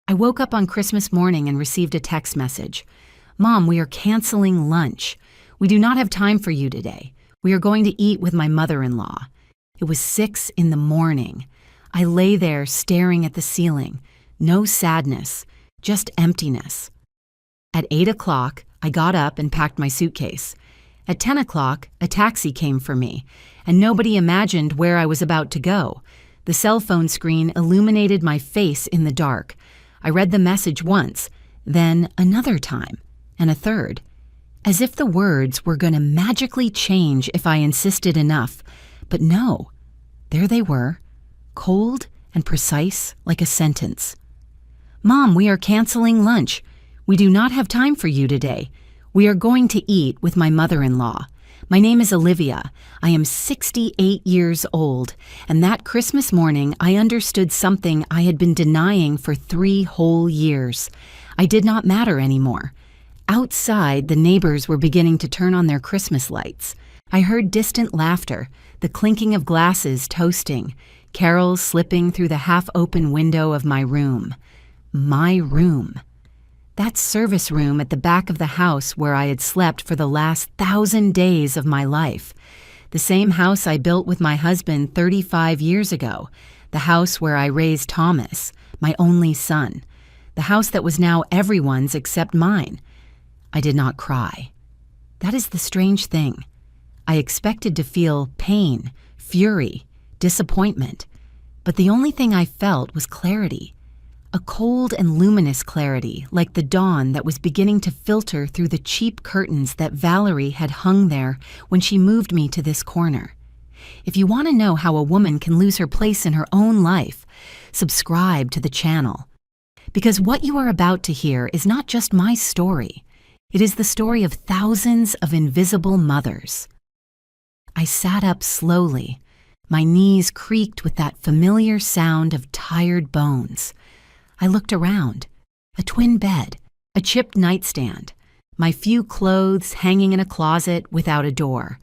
I woke up on Christmas morning and received a text message. Mom, we are canceling lunch. We do not have time for you today. We are going to eat with my mother-in-law. It was 6 in the morning. I lay there staring at the ceiling. No sadness, just emptiness. At 8 o'clock, I got up and packed my suitcase. At 10 o'clock, a taxi came for me, and nobody imagined where I was about to go. The cell phone screen illuminated my face in the dark. I read the message once, then another time, and a third, as if the words were going to magically change if I insisted enough. But no, there they were, cold and precise like a sentence. Mom, we are canceling lunch. We do not have time for you today. We are going to eat with my mother-in-law. My name is Olivia. I am 68 years old, and that Christmas morning I understood something I had been denying for 3 whole years. I did not matter anymore. Outside, the neighbors were beginning to turn on their Christmas lights. I heard distant laughter, the clinking of glasses toasting, carols slipping through the half-open window of my room. My room. That service room at the back of the house where I had slept for the last 1,000 days of my life. The same house I built with my husband 35 years ago. The house where I raised Thomas, my only son. The house that was now everyone's except mine. I did not cry. That is the strange thing. I expected to feel pain, fury, disappointment. But the only thing I felt was clarity. A cold and luminous clarity, like the dawn that was beginning to filter through the cheap curtains that Valerie had hung there when she moved me to this corner. If you want to know how a woman can lose her place in her own life, subscribe to the channel. Because what you are about to hear is not just my story. It is the story of thousands of invisible mothers. I sat up slowly. My knees creaked with that familiar sound of tired bones. I looked around. A twin bed, a chipped nightstand, my few clothes hanging in a closet without a door.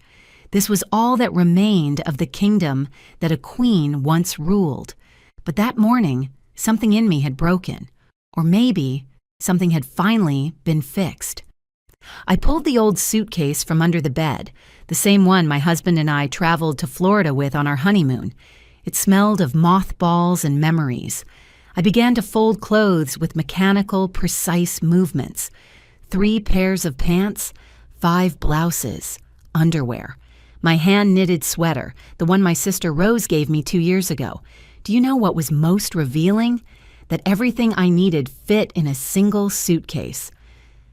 This was all that remained of the kingdom that a queen once ruled. But that morning, something in me had broken. Or maybe something had finally been fixed. I pulled the old suitcase from under the bed, the same one my husband and I traveled to Florida with on our honeymoon. It smelled of mothballs and memories. I began to fold clothes with mechanical, precise movements. 3 pairs of pants, 5 blouses, underwear. My hand-knitted sweater, the one my sister Rose gave me 2 years ago. Do you know what was most revealing? That everything I needed fit in a single suitcase.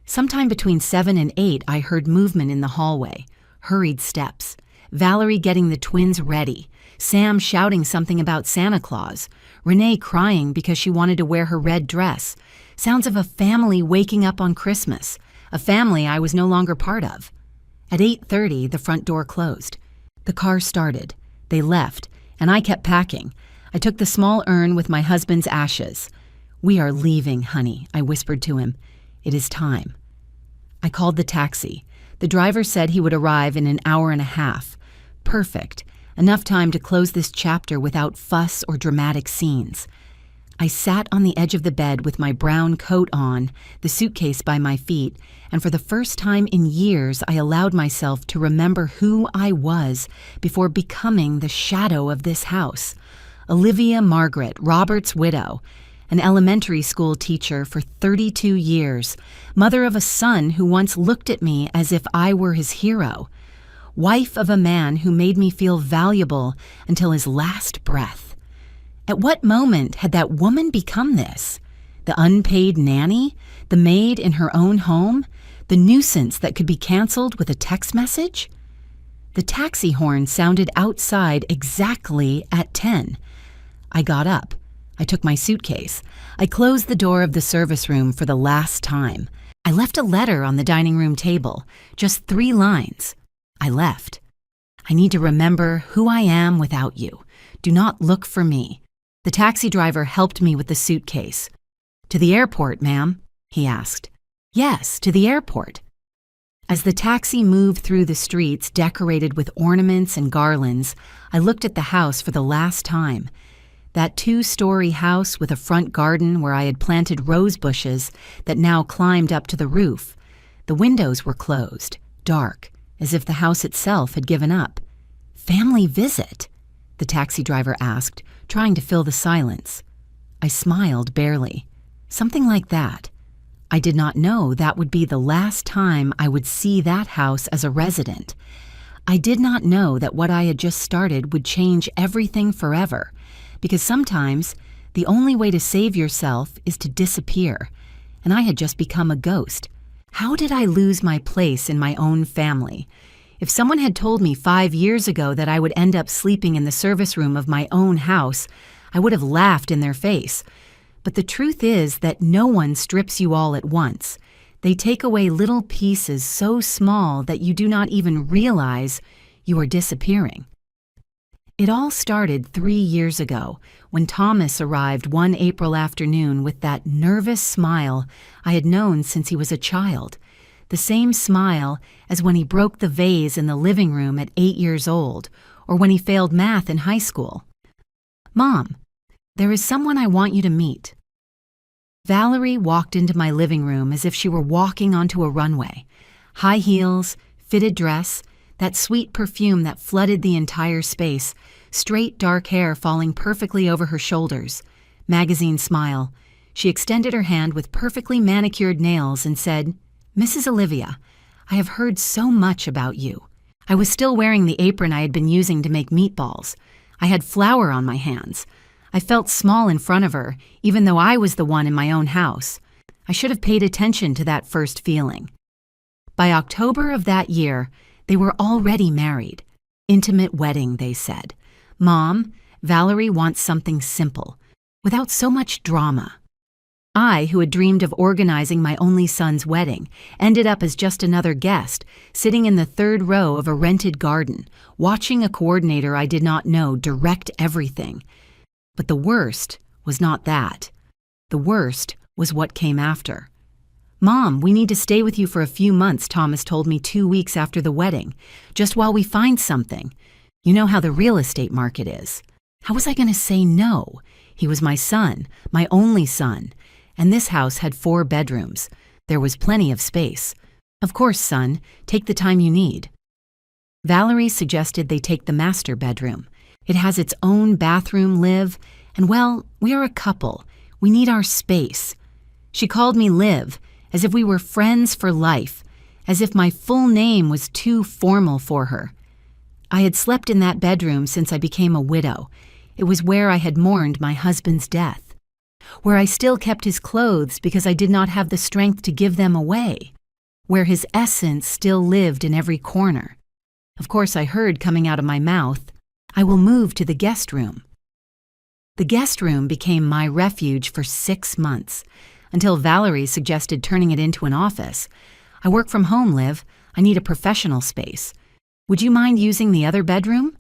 Sometime between 7 and 8, I heard movement in the hallway. Hurried steps. Valerie getting the twins ready. Sam shouting something about Santa Claus. Renee crying because she wanted to wear her red dress. Sounds of a family waking up on Christmas. A family I was no longer part of. At 8:30, the front door closed. The car started. They left, and I kept packing. I took the small urn with my husband's ashes. "We are leaving, honey," I whispered to him. "It is time." I called the taxi. The driver said he would arrive in an hour and a half. Perfect. Enough time to close this chapter without fuss or dramatic scenes. I sat on the edge of the bed with my brown coat on, the suitcase by my feet, and for the first time in years I allowed myself to remember who I was before becoming the shadow of this house. Olivia Margaret, Robert's widow, an elementary school teacher for 32 years, mother of a son who once looked at me as if I were his hero, wife of a man who made me feel valuable until his last breath. At what moment had that woman become this? The unpaid nanny? The maid in her own home? The nuisance that could be canceled with a text message? The taxi horn sounded outside exactly at 10. I got up. I took my suitcase. I closed the door of the service room for the last time. I left a letter on the dining room table, just 3 lines. I left. I need to remember who I am without you. Do not look for me. The taxi driver helped me with the suitcase. "To the airport, ma'am?" he asked. "Yes, to the airport." As the taxi moved through the streets decorated with ornaments and garlands, I looked at the house for the last time. That 2-story house with a front garden where I had planted rose bushes that now climbed up to the roof. The windows were closed, dark, as if the house itself had given up. "Family visit?" the taxi driver asked, trying to fill the silence. I smiled barely. Something like that. I did not know that would be the last time I would see that house as a resident. I did not know that what I had just started would change everything forever, because sometimes the only way to save yourself is to disappear, and I had just become a ghost. How did I lose my place in my own family? If someone had told me 5 years ago that I would end up sleeping in the service room of my own house, I would have laughed in their face. But the truth is that no one strips you all at once. They take away little pieces so small that you do not even realize you are disappearing. It all started 3 years ago when Thomas arrived one April afternoon with that nervous smile I had known since he was a child. The same smile as when he broke the vase in the living room at 8 years old, or when he failed math in high school. "Mom, there is someone I want you to meet." Valerie walked into my living room as if she were walking onto a runway. High heels, fitted dress, that sweet perfume that flooded the entire space, straight dark hair falling perfectly over her shoulders. Magazine smile. She extended her hand with perfectly manicured nails and said, "Mrs. Olivia, I have heard so much about you." I was still wearing the apron I had been using to make meatballs. I had flour on my hands. I felt small in front of her, even though I was the one in my own house. I should have paid attention to that first feeling. By October of that year, they were already married. Intimate wedding, they said. "Mom, Valerie wants something simple, without so much drama." I, who had dreamed of organizing my only son's wedding, ended up as just another guest, sitting in the 3rd row of a rented garden, watching a coordinator I did not know direct everything. But the worst was not that. The worst was what came after. "Mom, we need to stay with you for a few months," Thomas told me 2 weeks after the wedding, "just while we find something. You know how the real estate market is." How was I going to say no? He was my son, my only son, and this house had 4 bedrooms. There was plenty of space. "Of course, son, take the time you need." Valerie suggested they take the master bedroom. It has its own bathroom, Liv, and well, we are a couple. We need our space. She called me Liv, as if we were friends for life, as if my full name was too formal for her. I had slept in that bedroom since I became a widow. It was where I had mourned my husband's death, where I still kept his clothes because I did not have the strength to give them away, where his essence still lived in every corner. Of course, I heard coming out of my mouth, "I will move to the guest room." The guest room became my refuge for 6 months, until Valerie suggested turning it into an office. "I work from home, Liv. I need a professional space. Would you mind using the other bedroom?"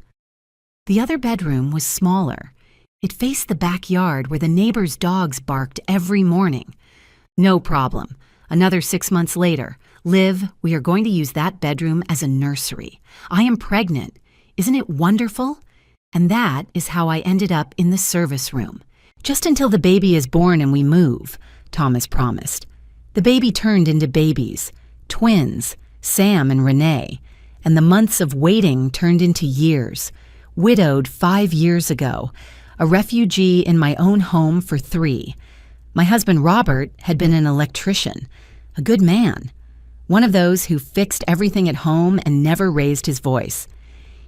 The other bedroom was smaller. It faced the backyard where the neighbors' dogs barked every morning. "No problem. Another 6 months later. Liv, we are going to use that bedroom as a nursery. I am pregnant. Isn't it wonderful?" And that is how I ended up in the service room. "Just until the baby is born and we move," Thomas promised. The baby turned into babies, twins, Sam and Renee, and the months of waiting turned into years. Widowed 5 years ago, a refugee in my own home for 3. My husband Robert had been an electrician, a good man, one of those who fixed everything at home and never raised his voice.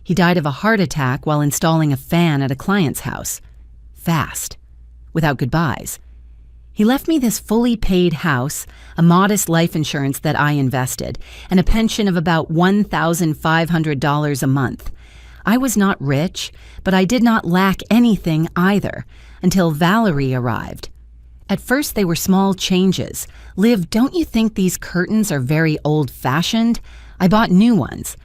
He died of a heart attack while installing a fan at a client's house. Fast, without goodbyes. He left me this fully paid house, a modest life insurance that I invested, and a pension of about $1,500 a month. I was not rich, but I did not lack anything either, until Valerie arrived. At first they were small changes. "Liv, don't you think these curtains are very old-fashioned?" I bought new ones.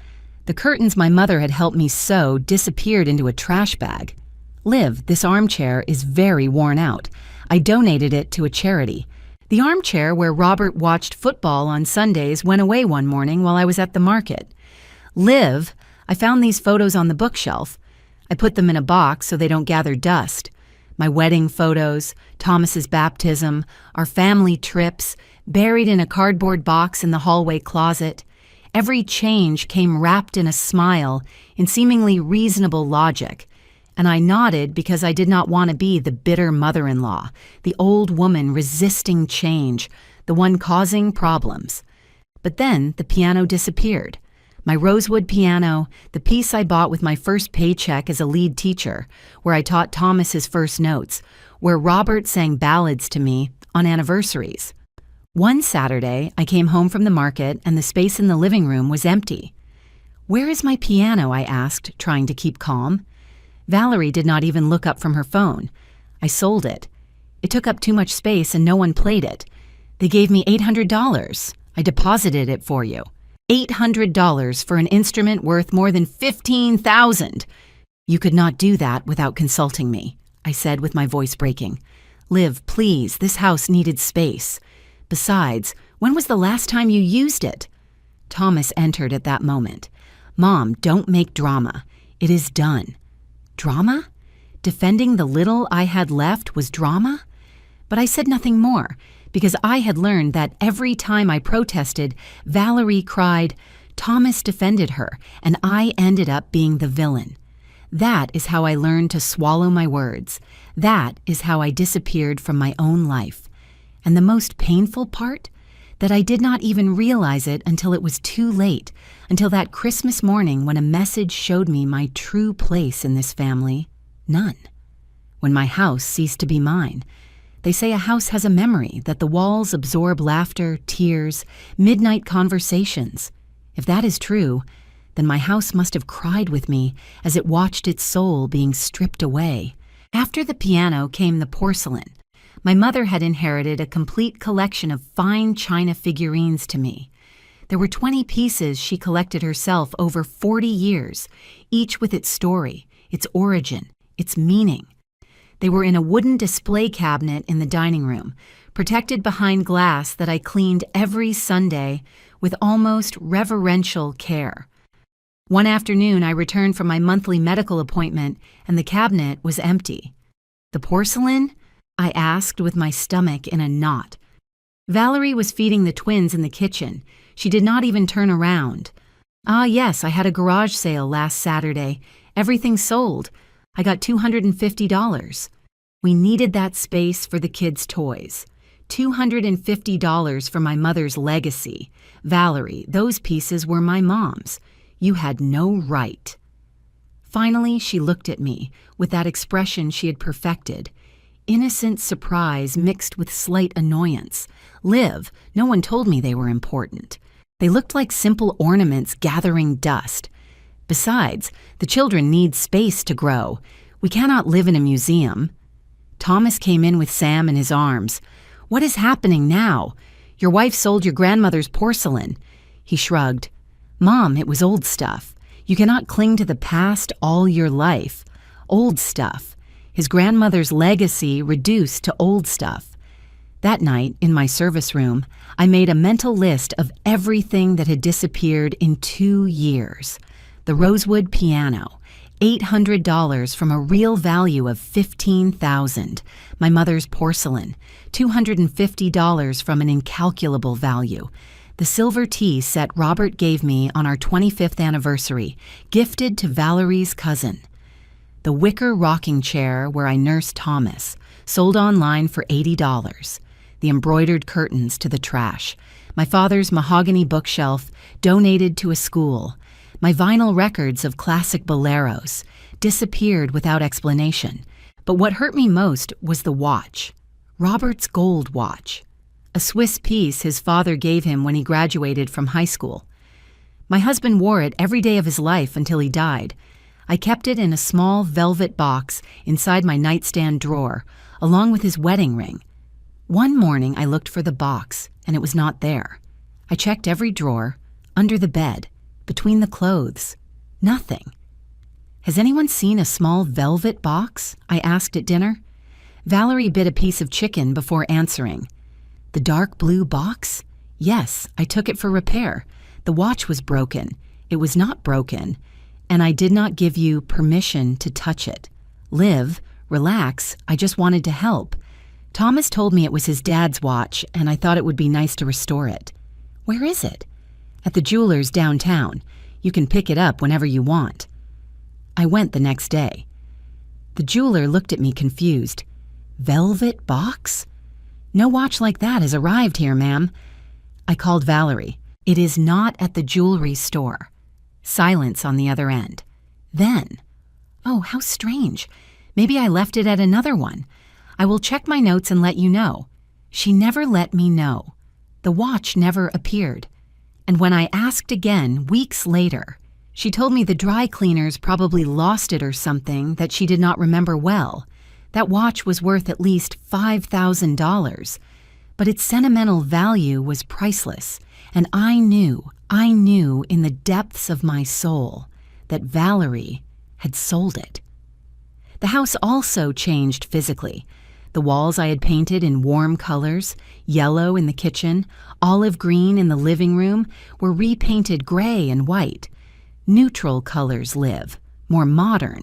The curtains my mother had helped me sew disappeared into a trash bag. "Liv, this armchair is very worn out. I donated it to a charity. The armchair where Robert watched football on Sundays went away one morning while I was at the market. "Liv, I found these photos on the bookshelf. I put them in a box so they don't gather dust. My wedding photos, Thomas's baptism, our family trips, buried in a cardboard box in the hallway closet. Every change came wrapped in a smile, in seemingly reasonable logic, and I nodded because I did not want to be the bitter mother-in-law, the old woman resisting change, the one causing problems. But then the piano disappeared. My rosewood piano, the piece I bought with my first paycheck as a lead teacher, where I taught Thomas his first notes, where Robert sang ballads to me on anniversaries. One Saturday, I came home from the market and the space in the living room was empty. "Where is my piano?" I asked, trying to keep calm. Valerie did not even look up from her phone. "I sold it. It took up too much space and no one played it. They gave me $800. I deposited it for you. $800 for an instrument worth more than $15,000. You could not do that without consulting me," I said with my voice breaking. "Liv, please, this house needed space. Besides, when was the last time you used it?" Thomas entered at that moment. "Mom, don't make drama. It is done." Drama? Defending the little I had left was drama? But I said nothing more, because I had learned that every time I protested, Valerie cried, Thomas defended her, and I ended up being the villain. That is how I learned to swallow my words. That is how I disappeared from my own life. And the most painful part? That I did not even realize it until it was too late, until that Christmas morning when a message showed me my true place in this family. None. When my house ceased to be mine. They say a house has a memory, that the walls absorb laughter, tears, midnight conversations. If that is true, then my house must have cried with me as it watched its soul being stripped away. After the piano came the porcelain. My mother had inherited a complete collection of fine china figurines to me. There were 20 pieces she collected herself over 40 years, each with its story, its origin, its meaning. They were in a wooden display cabinet in the dining room, protected behind glass that I cleaned every Sunday with almost reverential care. One afternoon, I returned from my monthly medical appointment, and the cabinet was empty. "The porcelain?" I asked with my stomach in a knot. Valerie was feeding the twins in the kitchen. She did not even turn around. "Ah, yes, I had a garage sale last Saturday. Everything sold. I got $250. We needed that space for the kids' toys. $250 for my mother's legacy. Valerie, those pieces were my mom's. You had no right." Finally, she looked at me with that expression she had perfected. Innocent surprise mixed with slight annoyance. "Liv, no one told me they were important. They looked like simple ornaments gathering dust. Besides, the children need space to grow. We cannot live in a museum." Thomas came in with Sam in his arms. "What is happening now? Your wife sold your grandmother's porcelain." He shrugged. "Mom, it was old stuff. You cannot cling to the past all your life. Old stuff. His grandmother's legacy reduced to old stuff." That night, in my service room, I made a mental list of everything that had disappeared in 2 years. The rosewood piano, $800 from a real value of $15,000. My mother's porcelain, $250 from an incalculable value. The silver tea set Robert gave me on our 25th anniversary, gifted to Valerie's cousin. The wicker rocking chair where I nursed Thomas, sold online for $80. The embroidered curtains to the trash. My father's mahogany bookshelf, donated to a school. My vinyl records of classic boleros, disappeared without explanation. But what hurt me most was the watch. Robert's gold watch. A Swiss piece his father gave him when he graduated from high school. My husband wore it every day of his life until he died. I kept it in a small velvet box inside my nightstand drawer, along with his wedding ring. One morning I looked for the box, and it was not there. I checked every drawer, under the bed, between the clothes. Nothing. "Has anyone seen a small velvet box?" I asked at dinner. Valerie bit a piece of chicken before answering. "The dark blue box? Yes, I took it for repair. The watch was broken. It was not broken. And I did not give you permission to touch it. Liv, Relax, I just wanted to help. Thomas told me it was his dad's watch, and I thought it would be nice to restore it. Where is it? At the jeweler's downtown. You can pick it up whenever you want. I went the next day. The jeweler looked at me confused. Velvet box? No watch like that has arrived here, ma'am. I called Valerie. It is not at the jewelry store. Silence on the other end. Then, oh, how strange. Maybe I left it at another one. I will check my notes and let you know. She never let me know. The watch never appeared. And when I asked again, weeks later, she told me the dry cleaners probably lost it or something that she did not remember well. That watch was worth at least $5,000. But its sentimental value was priceless, and I knew in the depths of my soul that Valerie had sold it. The house also changed physically. The walls I had painted in warm colors, yellow in the kitchen, olive green in the living room, were repainted gray and white. Neutral colors live, more modern.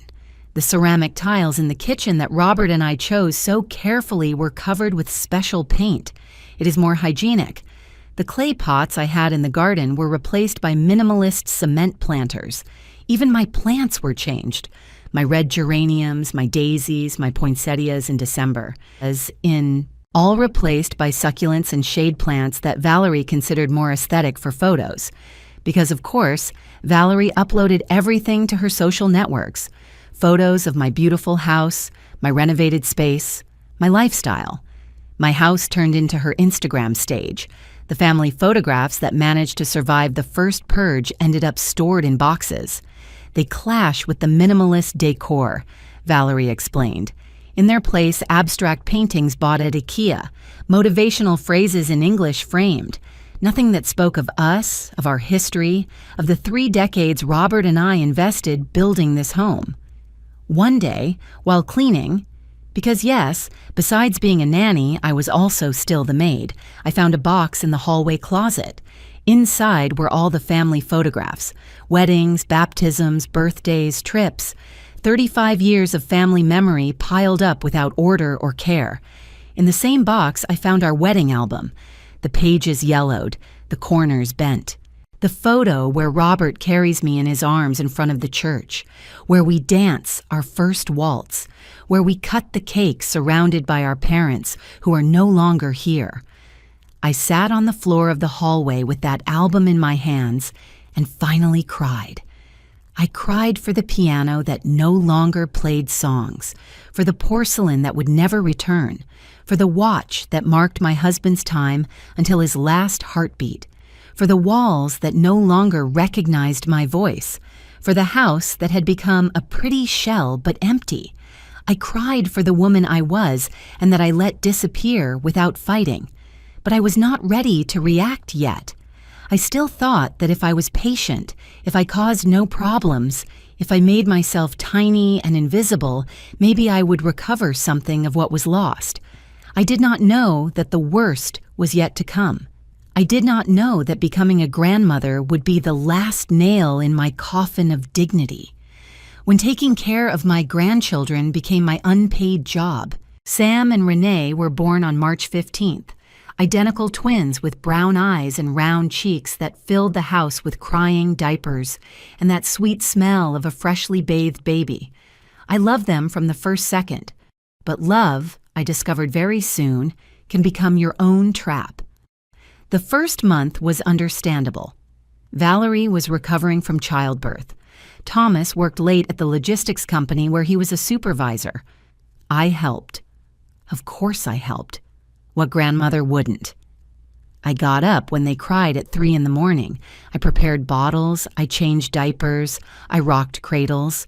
The ceramic tiles in the kitchen that Robert and I chose so carefully were covered with special paint. It is more hygienic. The clay pots I had in the garden were replaced by minimalist cement planters. Even my plants were changed. My red geraniums, my daisies, my poinsettias in December, all replaced by succulents and shade plants that Valerie considered more aesthetic for photos. Because, of course, Valerie uploaded everything to her social networks. Photos of my beautiful house, my renovated space, my lifestyle. My house turned into her Instagram stage. The family photographs that managed to survive the first purge ended up stored in boxes. They clash with the minimalist decor, Valerie explained. In their place, abstract paintings bought at IKEA, motivational phrases in English framed. Nothing that spoke of us, of our history, of the 3 decades Robert and I invested building this home. One day, while cleaning, because yes, besides being a nanny, I was also still the maid, I found a box in the hallway closet. Inside were all the family photographs, weddings, baptisms, birthdays, trips, 35 years of family memory piled up without order or care. In the same box, I found our wedding album. The pages yellowed, the corners bent. The photo where Robert carries me in his arms in front of the church, where we dance our first waltz, where we cut the cake surrounded by our parents who are no longer here. I sat on the floor of the hallway with that album in my hands and finally cried. I cried for the piano that no longer played songs, for the porcelain that would never return, for the watch that marked my husband's time until his last heartbeat, for the walls that no longer recognized my voice, for the house that had become a pretty shell but empty. I cried for the woman I was and that I let disappear without fighting. But I was not ready to react yet. I still thought that if I was patient, if I caused no problems, if I made myself tiny and invisible, maybe I would recover something of what was lost. I did not know that the worst was yet to come. I did not know that becoming a grandmother would be the last nail in my coffin of dignity. When taking care of my grandchildren became my unpaid job, Sam and Renee were born on March 15th. Identical twins with brown eyes and round cheeks that filled the house with crying diapers and that sweet smell of a freshly bathed baby. I loved them from the first second. But love, I discovered very soon, can become your own trap. The first month was understandable. Valerie was recovering from childbirth. Thomas worked late at the logistics company where he was a supervisor. I helped. Of course I helped. What grandmother wouldn't? I got up when they cried at 3 a.m. I prepared bottles, I changed diapers, I rocked cradles.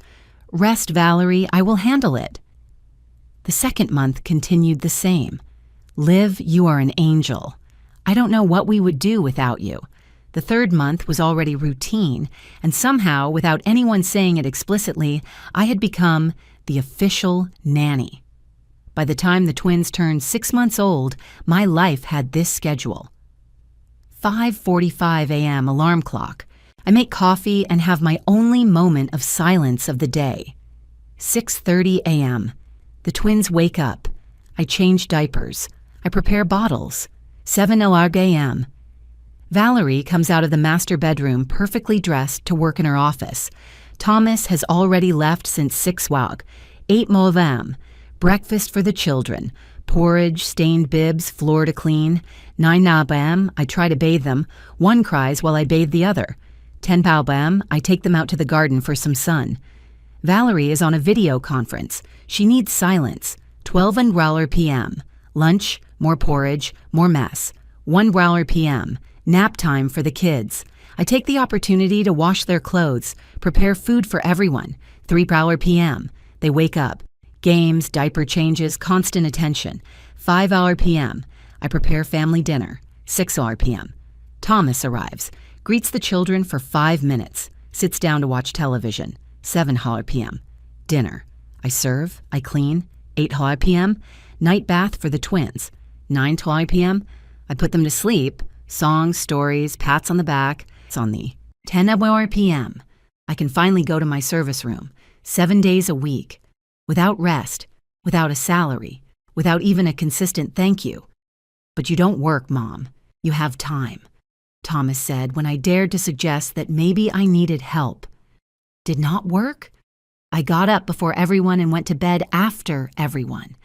Rest, Valerie, I will handle it. The second month continued the same. Liv, you are an angel. I don't know what we would do without you. The third month was already routine, and somehow, without anyone saying it explicitly, I had become the official nanny. By the time the twins turned 6 months old, my life had this schedule. 5:45 a.m. alarm clock. I make coffee and have my only moment of silence of the day. 6:30 a.m. The twins wake up. I change diapers. I prepare bottles. 7:00 a.m. Valerie comes out of the master bedroom perfectly dressed to work in her office. Thomas has already left since 6:00. 8:00 a.m. Breakfast for the children. Porridge, stained bibs, floor to clean. 9:00 a.m. I try to bathe them. One cries while I bathe the other. 10:00 a.m. I take them out to the garden for some sun. Valerie is on a video conference. She needs silence. 12:00 p.m. Lunch, more porridge, more mess. 1:00 p.m. Nap time for the kids. I take the opportunity to wash their clothes, prepare food for everyone. 3:00 p.m. They wake up. Games, diaper changes, constant attention. 5:00 p.m. I prepare family dinner. 6:00 p.m. Thomas arrives, greets the children for 5 minutes, sits down to watch television. 7:00 p.m. Dinner. I serve, I clean. 8:00 p.m. Night bath for the twins. 9:00 p.m. I put them to sleep. Songs, stories, pats on the back. It's on the 10:00 p.m. I can finally go to my service room. 7 days a week. Without rest, without a salary, without even a consistent thank you. But you don't work, Mom. You have time, Thomas said when I dared to suggest that maybe I needed help. Did not work? I got up before everyone and went to bed after everyone.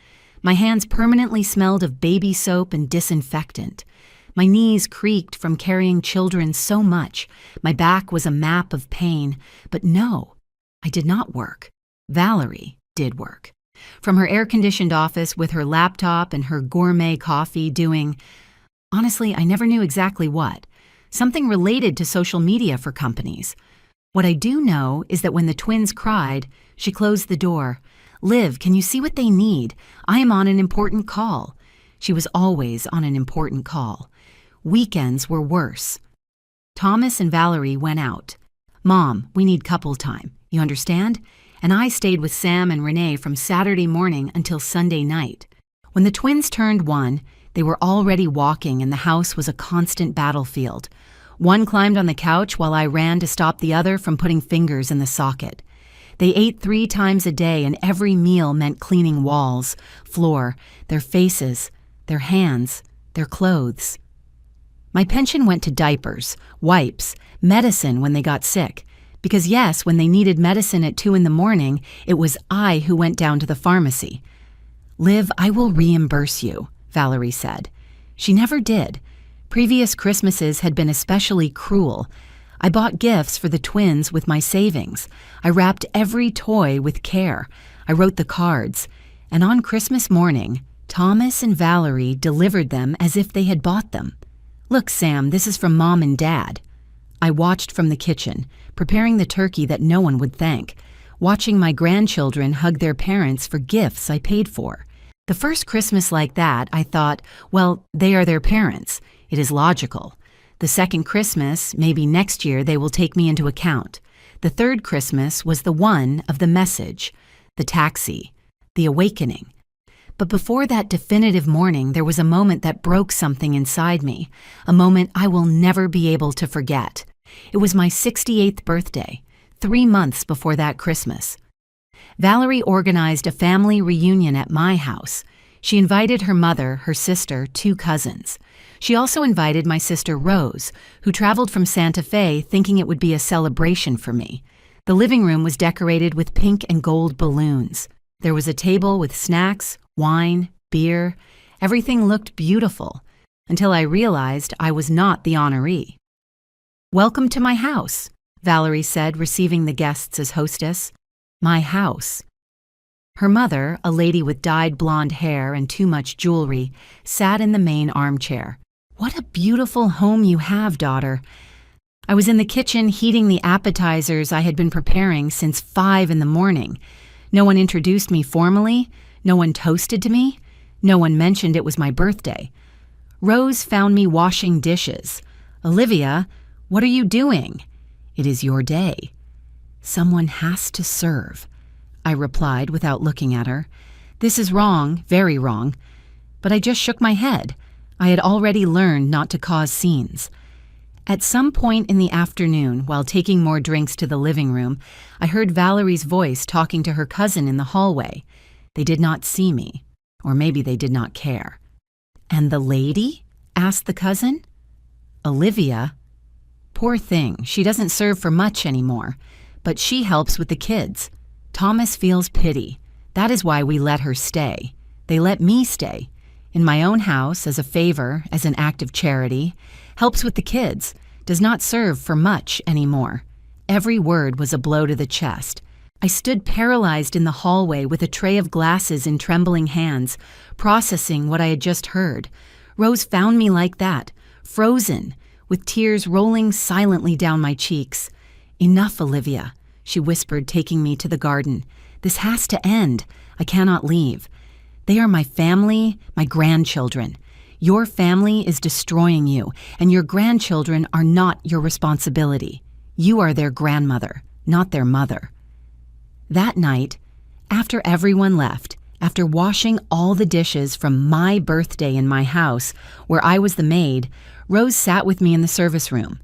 My hands permanently smelled of baby soap and disinfectant. My knees creaked from carrying children so much. My back was a map of pain. But no, I did not work. Valerie did work. From her air-conditioned office with her laptop and her gourmet coffee doing, honestly, I never knew exactly what, something related to social media for companies. What I do know is that when the twins cried, she closed the door. Liv, can you see what they need? I am on an important call. She was always on an important call. Weekends were worse. Thomas and Valerie went out. Mom, we need couple time. You understand? And I stayed with Sam and Renee from Saturday morning until Sunday night. When the twins turned 1, they were already walking and the house was a constant battlefield. One climbed on the couch while I ran to stop the other from putting fingers in the socket. They ate 3 times a day and every meal meant cleaning walls, floor, their faces, their hands, their clothes. My pension went to diapers, wipes, medicine when they got sick. Because yes, when they needed medicine at 2 a.m, it was I who went down to the pharmacy. Liv, I will reimburse you, Valerie said. She never did. Previous Christmases had been especially cruel. I bought gifts for the twins with my savings. I wrapped every toy with care. I wrote the cards. And on Christmas morning, Thomas and Valerie delivered them as if they had bought them. Look, Sam, this is from Mom and Dad. I watched from the kitchen, preparing the turkey that no one would thank, watching my grandchildren hug their parents for gifts I paid for. The first Christmas like that, I thought, well, they are their parents. It is logical. The second Christmas, maybe next year they will take me into account. The third Christmas was the one of the message, the taxi, the awakening. But before that definitive morning, there was a moment that broke something inside me, a moment I will never be able to forget. It was my 68th birthday, 3 months before that Christmas. Valerie organized a family reunion at my house. She invited her mother, her sister, 2 cousins. She also invited my sister Rose, who traveled from Santa Fe thinking it would be a celebration for me. The living room was decorated with pink and gold balloons. There was a table with snacks, wine, beer. Everything looked beautiful, until I realized I was not the honoree. Welcome to my house, Valerie said, receiving the guests as hostess. My house. Her mother, a lady with dyed blonde hair and too much jewelry, sat in the main armchair. What a beautiful home you have, daughter. I was in the kitchen heating the appetizers I had been preparing since 5 a.m. No one introduced me formally. No one toasted to me. No one mentioned it was my birthday. Rose found me washing dishes. Olivia, what are you doing? It is your day. Someone has to serve, I replied without looking at her. This is wrong, very wrong. But I just shook my head. I had already learned not to cause scenes. At some point in the afternoon, while taking more drinks to the living room, I heard Valerie's voice talking to her cousin in the hallway. They did not see me, or maybe they did not care. "And the lady?" asked the cousin. "Olivia? Poor thing, she doesn't serve for much anymore, but she helps with the kids. Thomas feels pity. That is why we let her stay. They let me stay. In my own house, as a favor, as an act of charity. Helps with the kids. Does not serve for much anymore." Every word was a blow to the chest. I stood paralyzed in the hallway with a tray of glasses in trembling hands, processing what I had just heard. Rose found me like that, frozen, with tears rolling silently down my cheeks. "Enough, Olivia," she whispered, taking me to the garden. "This has to end. I cannot leave. They are my family, my grandchildren. Your family is destroying you, and your grandchildren are not your responsibility. You are their grandmother, not their mother." That night, after everyone left, after washing all the dishes from my birthday in my house, where I was the maid, Rose sat with me in the service room.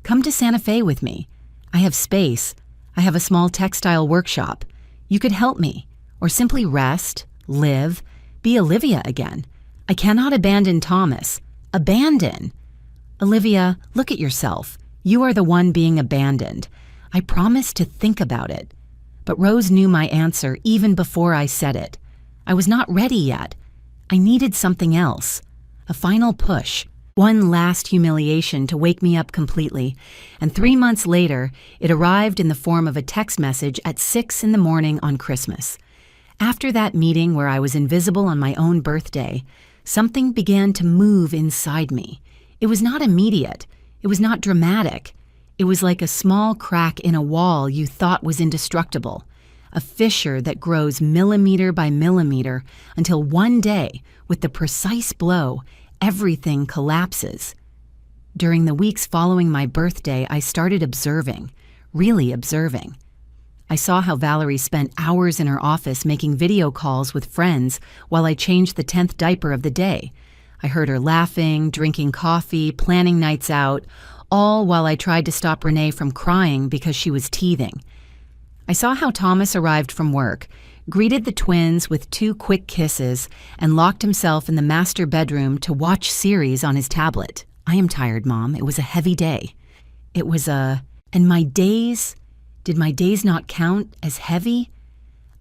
"Come to Santa Fe with me. I have space. I have a small textile workshop. You could help me, or simply rest, live, be Olivia again. I cannot abandon Thomas. Abandon? Olivia, look at yourself. You are the one being abandoned. I promised to think about it." But Rose knew my answer even before I said it. I was not ready yet. I needed something else. A final push. One last humiliation to wake me up completely. And 3 months later, it arrived in the form of a text message at 6 a.m. on Christmas. After that meeting where I was invisible on my own birthday, something began to move inside me. It was not immediate. It was not dramatic. It was like a small crack in a wall you thought was indestructible, a fissure that grows millimeter by millimeter until one day, with the precise blow, everything collapses. During the weeks following my birthday, I started observing, really observing. I saw how Valerie spent hours in her office making video calls with friends while I changed the 10th diaper of the day. I heard her laughing, drinking coffee, planning nights out, all while I tried to stop Renee from crying because she was teething. I saw how Thomas arrived from work, greeted the twins with 2 quick kisses, and locked himself in the master bedroom to watch series on his tablet. "I am tired, Mom. It was a heavy day." And my days? Did my days not count as heavy?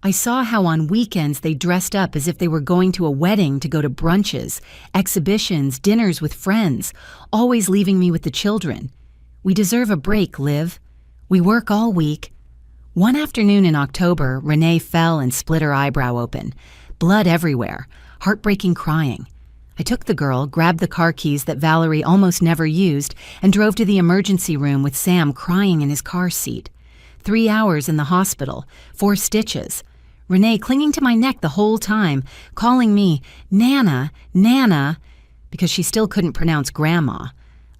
I saw how on weekends they dressed up as if they were going to a wedding to go to brunches, exhibitions, dinners with friends, always leaving me with the children. We deserve a break, Liv. We work all week. One afternoon in October, Renee fell and split her eyebrow open. Blood everywhere, heartbreaking crying. I took the girl, grabbed the car keys that Valerie almost never used, and drove to the emergency room with Sam crying in his car seat. 3 hours in the hospital, 4 stitches. Renee clinging to my neck the whole time, calling me Nana, Nana, because she still couldn't pronounce Grandma.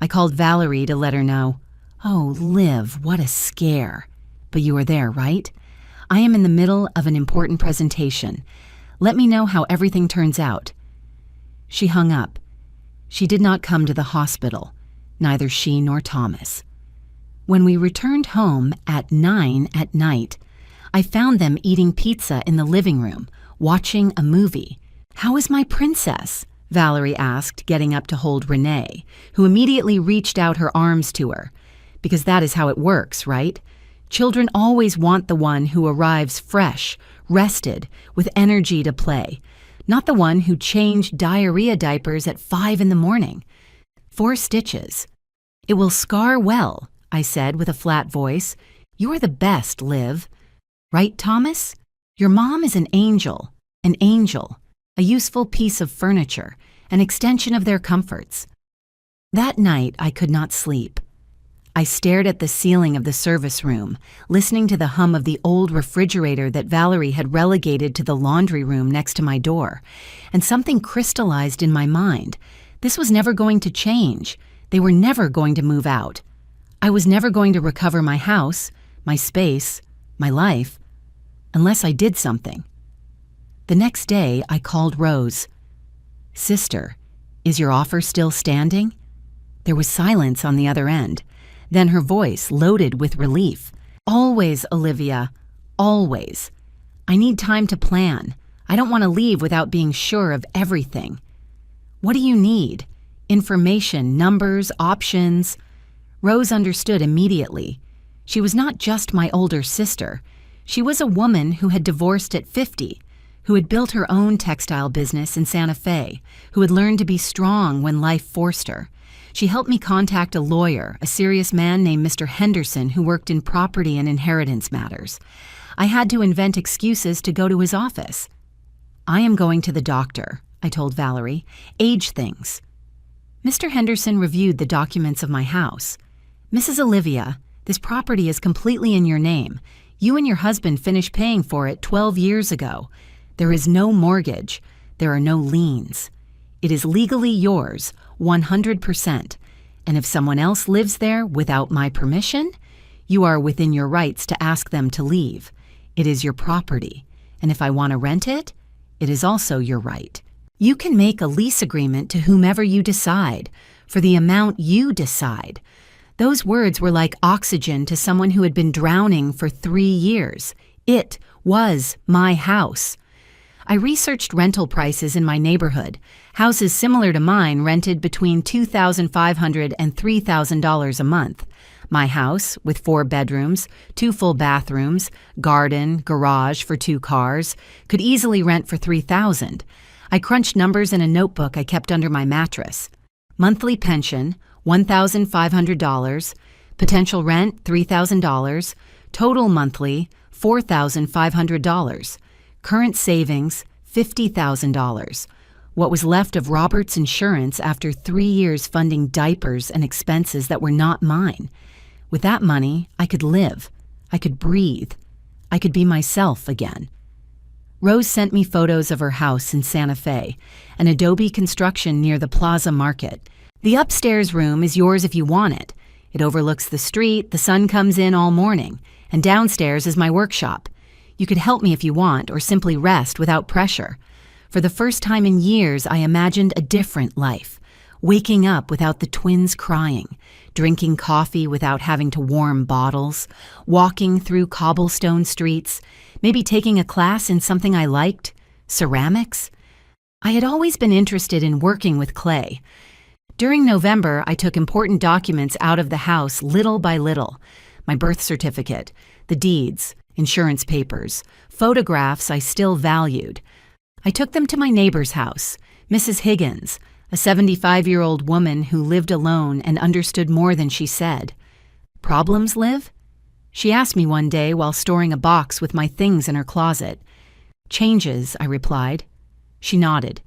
I called Valerie to let her know. "Oh, Liv, what a scare. But you were there, right? I am in the middle of an important presentation. Let me know how everything turns out." She hung up. She did not come to the hospital, neither she nor Thomas. When we returned home at 9 at night, I found them eating pizza in the living room, watching a movie. "How is my princess?" Valerie asked, getting up to hold Renee, who immediately reached out her arms to her. Because that is how it works, right? Children always want the one who arrives fresh, rested, with energy to play, not the one who changed diarrhea diapers at 5 a.m. 4 stitches. "It will scar well," I said with a flat voice. "You are the best, Liv. Right, Thomas? Your mom is an angel, a useful piece of furniture, an extension of their comforts." That night, I could not sleep. I stared at the ceiling of the service room, listening to the hum of the old refrigerator that Valerie had relegated to the laundry room next to my door, and something crystallized in my mind. This was never going to change. They were never going to move out. I was never going to recover my house, my space, my life, unless I did something. The next day, I called Rose. "Sister, is your offer still standing?" There was silence on the other end. Then her voice loaded with relief. "Always, Olivia, always. I need time to plan. I don't want to leave without being sure of everything. What do you need? Information, numbers, options. Rose understood immediately. She was not just my older sister. She was a woman who had divorced at 50, who had built her own textile business in Santa Fe, who had learned to be strong when life forced her. She helped me contact a lawyer, a serious man named Mr. Henderson who worked in property and inheritance matters. I had to invent excuses to go to his office. I am going to the doctor, I told Valerie. Age things. Mr. Henderson reviewed the documents of my house. Mrs. Olivia, this property is completely in your name. You and your husband finished paying for it 12 years ago. There is no mortgage. There are no liens. It is legally yours, 100%. And if someone else lives there without my permission, you are within your rights to ask them to leave. It is your property. And if I want to rent it, it is also your right. You can make a lease agreement to whomever you decide, for the amount you decide. Those words were like oxygen to someone who had been drowning for 3 years. It was my house. I researched rental prices in my neighborhood. Houses similar to mine rented between $2,500 and $3,000 a month. My house, with 4 bedrooms, 2 full bathrooms, garden, garage for 2 cars, could easily rent for $3,000. I crunched numbers in a notebook I kept under my mattress. Monthly pension, $1,500. Potential rent, $3,000. Total monthly, $4,500. Current savings, $50,000. What was left of Robert's insurance after 3 years funding diapers and expenses that were not mine. With that money, I could live. I could breathe. I could be myself again. Rose sent me photos of her house in Santa Fe, an adobe construction near the Plaza Market. The upstairs room is yours if you want it. It overlooks the street, the sun comes in all morning, and downstairs is my workshop. You could help me if you want, or simply rest without pressure. For the first time in years, I imagined a different life. Waking up without the twins crying, drinking coffee without having to warm bottles, walking through cobblestone streets, maybe taking a class in something I liked, ceramics. I had always been interested in working with clay. During November, I took important documents out of the house little by little. My birth certificate, the deeds, insurance papers, photographs I still valued. I took them to my neighbor's house, Mrs. Higgins, a 75-year-old woman who lived alone and understood more than she said. Problems, Liv? She asked me one day while storing a box with my things in her closet. Changes, I replied. She nodded.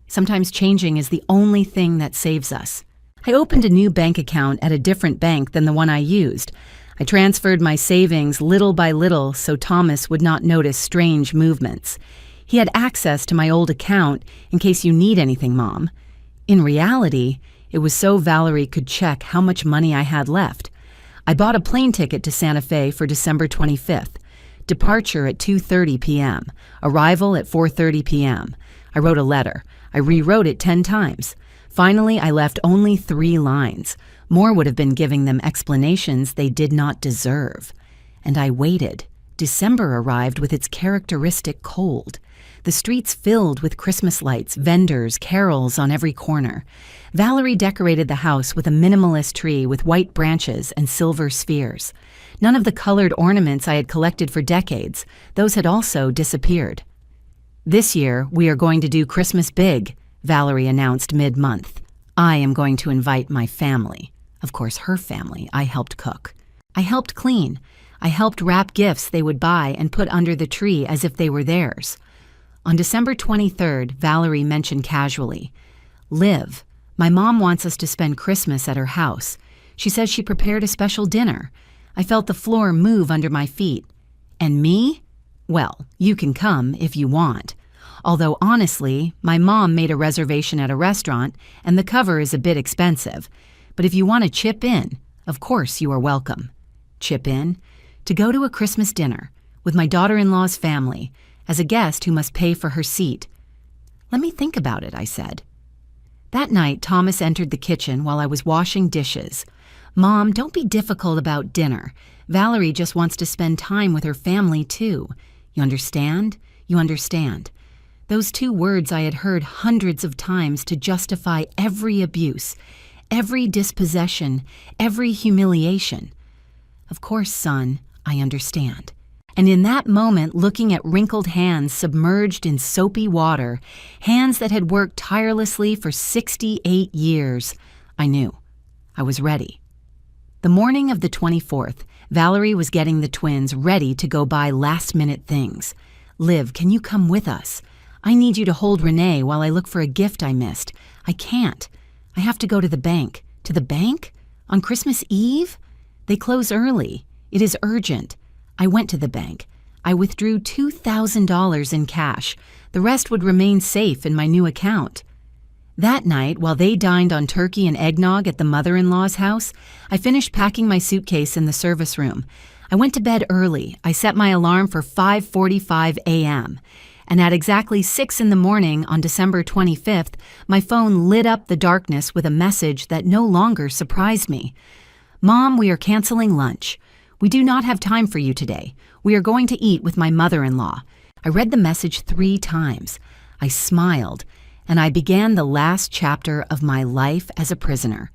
Sometimes changing is the only thing that saves us. I opened a new bank account at a different bank than the one I used. I transferred my savings little by little so Thomas would not notice strange movements. He had access to my old account in case you need anything, Mom. In reality, it was so Valerie could check how much money I had left. I bought a plane ticket to Santa Fe for December 25th. Departure at 2:30 p.m. Arrival at 4:30 p.m. I wrote a letter. I rewrote it 10 times. Finally, I left only 3 lines. More would have been giving them explanations they did not deserve. And I waited. December arrived with its characteristic cold. The streets filled with Christmas lights, vendors, carols on every corner. Valerie decorated the house with a minimalist tree with white branches and silver spheres. None of the colored ornaments I had collected for decades. Those had also disappeared. This year, we are going to do Christmas big, Valerie announced mid-month. I am going to invite my family. Of course, her family. I helped cook. I helped clean. I helped wrap gifts they would buy and put under the tree as if they were theirs. On December 23rd, Valerie mentioned casually, Liv, my mom wants us to spend Christmas at her house. She says she prepared a special dinner. I felt the floor move under my feet. And me? Well, you can come if you want. Although honestly, my mom made a reservation at a restaurant and the cover is a bit expensive. But if you want to chip in, of course you are welcome. Chip in? To go to a Christmas dinner with my daughter-in-law's family as a guest who must pay for her seat. Let me think about it, I said. That night, Thomas entered the kitchen while I was washing dishes. Mom, don't be difficult about dinner. Valerie just wants to spend time with her family, too. You understand? You understand. Those two words I had heard hundreds of times to justify every abuse, every dispossession, every humiliation. Of course, son, I understand. And in that moment, looking at wrinkled hands submerged in soapy water, hands that had worked tirelessly for 68 years, I knew. I was ready. The morning of the 24th, Valerie was getting the twins ready to go buy last-minute things. Liv, can you come with us? I need you to hold Renee while I look for a gift I missed. I can't. I have to go to the bank. To the bank? On Christmas Eve? They close early. It is urgent. I went to the bank. I withdrew $2,000 in cash. The rest would remain safe in my new account. That night, while they dined on turkey and eggnog at the mother-in-law's house, I finished packing my suitcase in the service room. I went to bed early. I set my alarm for 5:45 a.m. And at exactly 6 in the morning on December 25th, my phone lit up the darkness with a message that no longer surprised me. Mom, we are canceling lunch. We do not have time for you today. We are going to eat with my mother-in-law. I read the message 3 times. I smiled, and I began the last chapter of my life as a prisoner.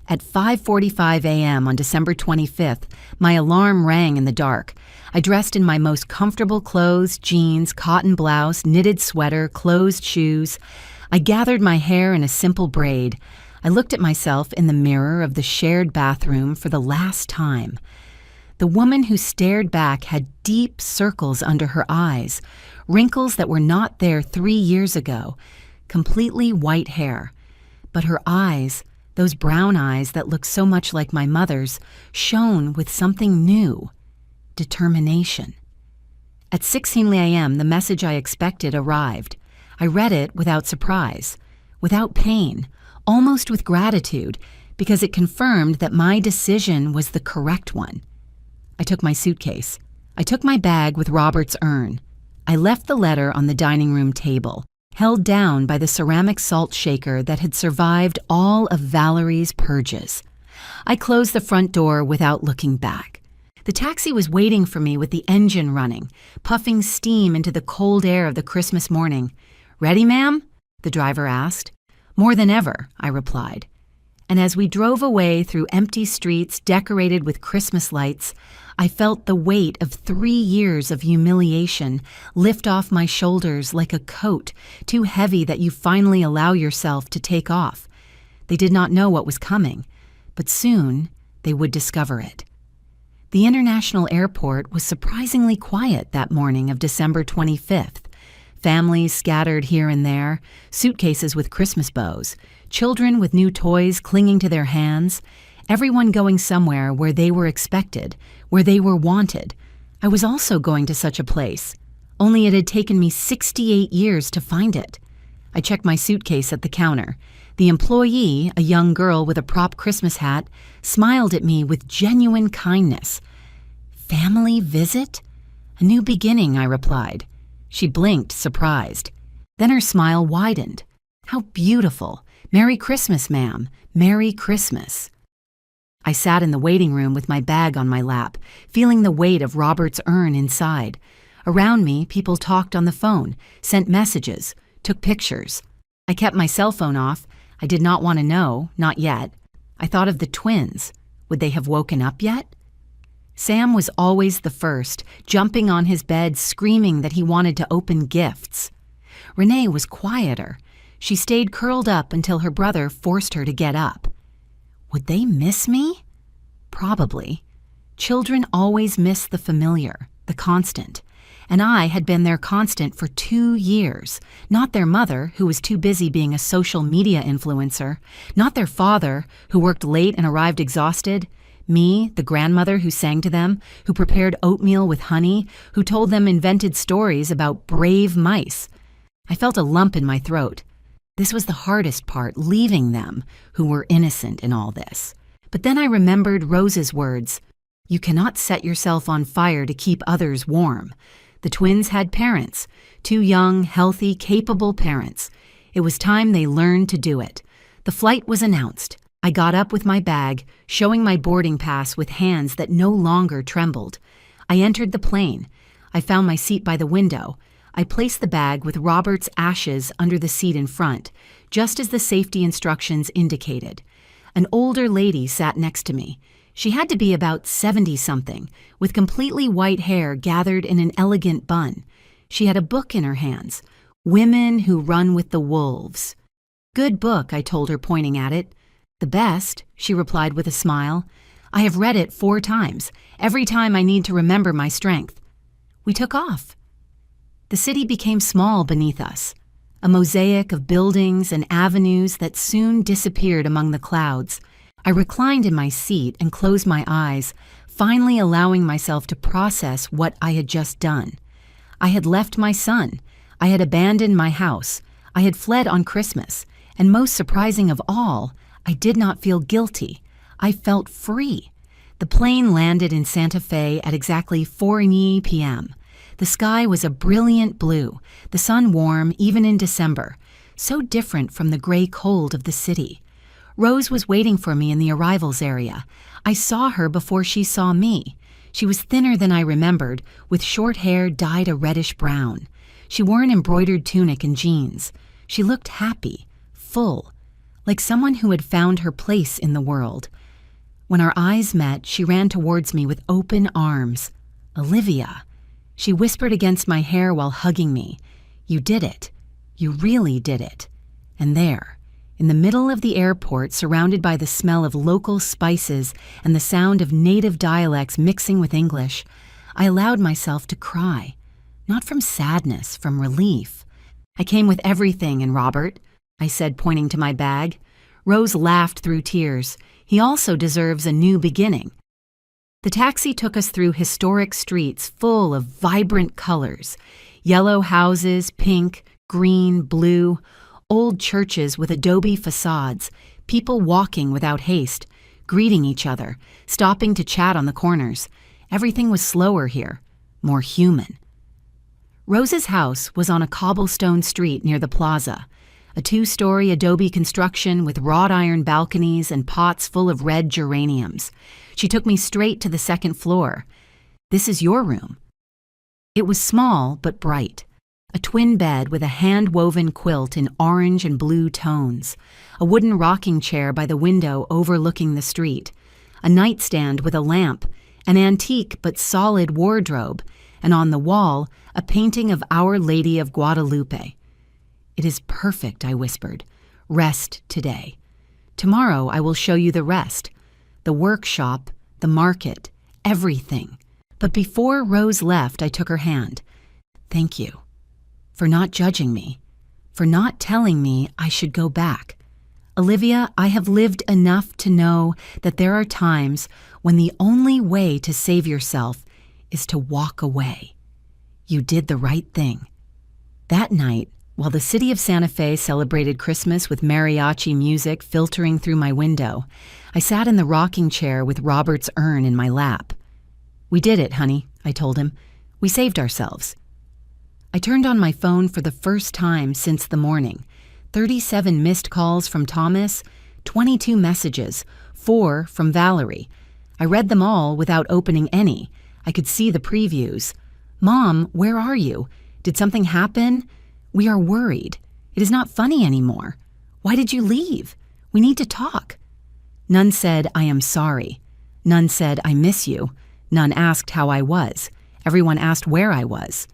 At 5:45 a.m. on December 25th, my alarm rang in the dark. I dressed in my most comfortable clothes, jeans, cotton blouse, knitted sweater, closed shoes. I gathered my hair in a simple braid. I looked at myself in the mirror of the shared bathroom for the last time. The woman who stared back had deep circles under her eyes, wrinkles that were not there 3 years ago, completely white hair. But her eyes, those brown eyes that looked so much like my mother's, shone with something new: determination. At 6:00 a.m., the message I expected arrived. I read it without surprise, without pain, almost with gratitude, because it confirmed that my decision was the correct one. I took my suitcase. I took my bag with Robert's urn. I left the letter on the dining room table, held down by the ceramic salt shaker that had survived all of Valerie's purges. I closed the front door without looking back. The taxi was waiting for me with the engine running, puffing steam into the cold air of the Christmas morning. "Ready, ma'am?" the driver asked. "More than ever," I replied. And as we drove away through empty streets decorated with Christmas lights, I felt the weight of 3 years of humiliation lift off my shoulders like a coat, too heavy that you finally allow yourself to take off. They did not know what was coming, but soon they would discover it. The international airport was surprisingly quiet that morning of December 25th. Families scattered here and there, suitcases with Christmas bows, children with new toys clinging to their hands, everyone going somewhere where they were expected, where they were wanted. I was also going to such a place, only it had taken me 68 years to find it. I checked my suitcase at the counter. The employee, a young girl with a prop Christmas hat, smiled at me with genuine kindness. "Family visit?" "A new beginning," I replied. She blinked, surprised. Then her smile widened. "How beautiful. Merry Christmas, ma'am. Merry Christmas." I sat in the waiting room with my bag on my lap, feeling the weight of Robert's urn inside. Around me, people talked on the phone, sent messages, took pictures. I kept my cell phone off. I did not want to know, not yet. I thought of the twins. Would they have woken up yet? Sam was always the first, jumping on his bed, screaming that he wanted to open gifts. Renee was quieter. She stayed curled up until her brother forced her to get up. Would they miss me? Probably. Children always miss the familiar, the constant. And I had been their constant for 2 years. Not their mother, who was too busy being a social media influencer. Not their father, who worked late and arrived exhausted. Me, the grandmother who sang to them, who prepared oatmeal with honey, who told them invented stories about brave mice. I felt a lump in my throat. This was the hardest part, leaving them, who were innocent in all this. But then I remembered Rose's words, "You cannot set yourself on fire to keep others warm." The twins had parents, 2 young, healthy, capable parents. It was time they learned to do it. The flight was announced. I got up with my bag, showing my boarding pass with hands that no longer trembled. I entered the plane. I found my seat by the window. I placed the bag with Robert's ashes under the seat in front, just as the safety instructions indicated. An older lady sat next to me. She had to be about 70-something, with completely white hair gathered in an elegant bun. She had a book in her hands, Women Who Run with the Wolves. "Good book," I told her, pointing at it. "The best," she replied with a smile. "I have read it 4 times, every time I need to remember my strength." We took off. The city became small beneath us, a mosaic of buildings and avenues that soon disappeared among the clouds. I reclined in my seat and closed my eyes, finally allowing myself to process what I had just done. I had left my son. I had abandoned my house. I had fled on Christmas. And most surprising of all, I did not feel guilty. I felt free. The plane landed in Santa Fe at exactly 4 p.m. The sky was a brilliant blue, the sun warm even in December, so different from the gray cold of the city. Rose was waiting for me in the arrivals area. I saw her before she saw me. She was thinner than I remembered, with short hair dyed a reddish brown. She wore an embroidered tunic and jeans. She looked happy, full, like someone who had found her place in the world. When our eyes met, she ran towards me with open arms. "Olivia." She whispered against my hair while hugging me. "You did it. You really did it." And there, in the middle of the airport, surrounded by the smell of local spices and the sound of native dialects mixing with English, I allowed myself to cry. Not from sadness, from relief. "I came with everything, and Robert," I said, pointing to my bag. Rose laughed through tears. "He also deserves a new beginning." The taxi took us through historic streets full of vibrant colors. Yellow houses, pink, green, blue, old churches with adobe facades, people walking without haste, greeting each other, stopping to chat on the corners. Everything was slower here, more human. Rose's house was on a cobblestone street near the plaza, a 2-story adobe construction with wrought iron balconies and pots full of red geraniums. She took me straight to the 2nd floor. "This is your room." It was small but bright. A twin bed with a hand-woven quilt in orange and blue tones, a wooden rocking chair by the window overlooking the street, a nightstand with a lamp, an antique but solid wardrobe, and on the wall, a painting of Our Lady of Guadalupe. "It is perfect," I whispered. "Rest today. Tomorrow I will show you the rest. The workshop, the market, everything." But before Rose left, I took her hand. "Thank you. For not judging me. For not telling me I should go back. Olivia, I have lived enough to know that there are times when the only way to save yourself is to walk away. You did the right thing." That night, while the city of Santa Fe celebrated Christmas with mariachi music filtering through my window, I sat in the rocking chair with Robert's urn in my lap. "We did it, honey," I told him. "We saved ourselves." I turned on my phone for the first time since the morning. 37 missed calls from Thomas, 22 messages, 4 from Valerie. I read them all without opening any. I could see the previews. "Mom, where are you? Did something happen? We are worried. It is not funny anymore. Why did you leave? We need to talk." None said, "I am sorry." None said, "I miss you." None asked how I was. Everyone asked where I was.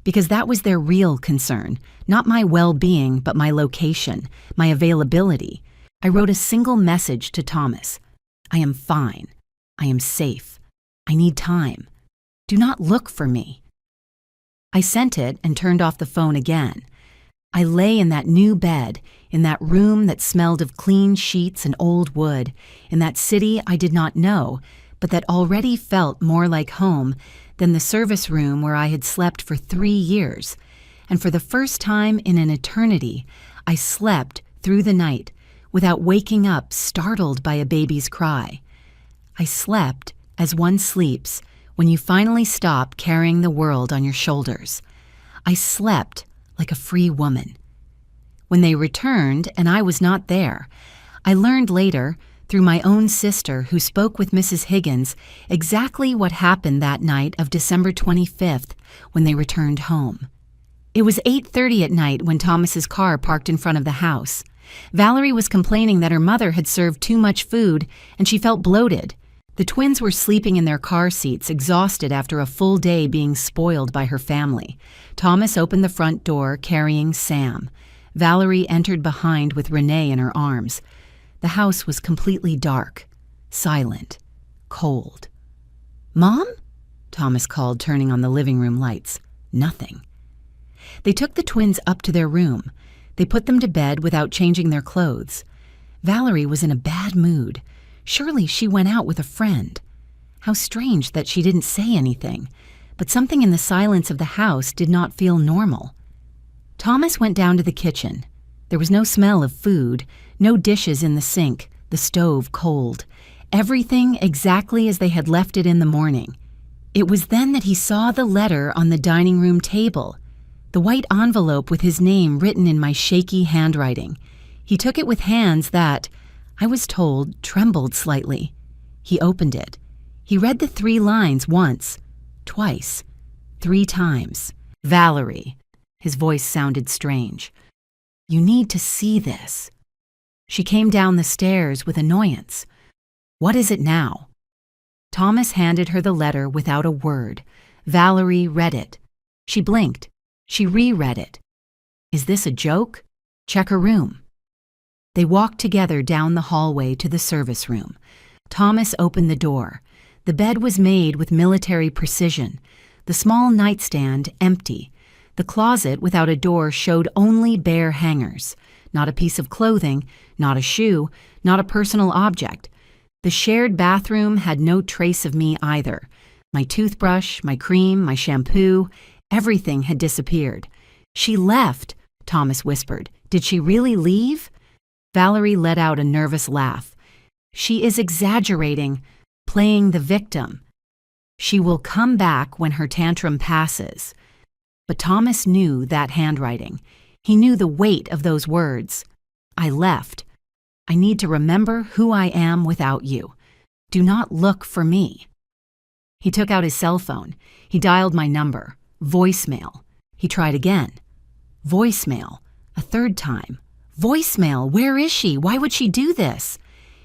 Because that was their real concern, not my well-being, but my location, my availability. I wrote a single message to Thomas. "I am fine. I am safe. I need time. Do not look for me." I sent it and turned off the phone again. I lay in that new bed, in that room that smelled of clean sheets and old wood, in that city I did not know, but that already felt more like home than the service room where I had slept for 3 years. And for the first time in an eternity, I slept through the night without waking up startled by a baby's cry. I slept as one sleeps when you finally stop carrying the world on your shoulders. I slept like a free woman. When they returned and I was not there, I learned later, through my own sister who spoke with Mrs. Higgins, exactly what happened that night of December 25th when they returned home. It was 8:30 at night when Thomas's car parked in front of the house. Valerie was complaining that her mother had served too much food and she felt bloated. The twins were sleeping in their car seats, exhausted after a full day being spoiled by her family. Thomas opened the front door, carrying Sam. Valerie entered behind with Renee in her arms. The house was completely dark, silent, cold. "Mom?" Thomas called, turning on the living room lights. Nothing. They took the twins up to their room. They put them to bed without changing their clothes. Valerie was in a bad mood. Surely she went out with a friend. How strange that she didn't say anything, but something in the silence of the house did not feel normal. Thomas went down to the kitchen. There was no smell of food, no dishes in the sink, the stove cold. Everything exactly as they had left it in the morning. It was then that he saw the letter on the dining room table, the white envelope with his name written in my shaky handwriting. He took it with hands that, I was told, trembled slightly. He opened it. He read the 3 lines once, twice, 3 times. "Valerie." His voice sounded strange. "You need to see this." She came down the stairs with annoyance. "What is it now?" Thomas handed her the letter without a word. Valerie read it. She blinked. She reread it. "Is this a joke? Check her room." They walked together down the hallway to the service room. Thomas opened the door. The bed was made with military precision. The small nightstand empty. The closet without a door showed only bare hangers. Not a piece of clothing, not a shoe, not a personal object. The shared bathroom had no trace of me either. My toothbrush, my cream, my shampoo, everything had disappeared. "She left," Thomas whispered. "Did she really leave?" Valerie let out a nervous laugh. "She is exaggerating, playing the victim. She will come back when her tantrum passes." But Thomas knew that handwriting. He knew the weight of those words. "I left. I need to remember who I am without you. Do not look for me." He took out his cell phone. He dialed my number. Voicemail. He tried again. Voicemail. A 3rd time. Voicemail. Where is she? Why would she do this?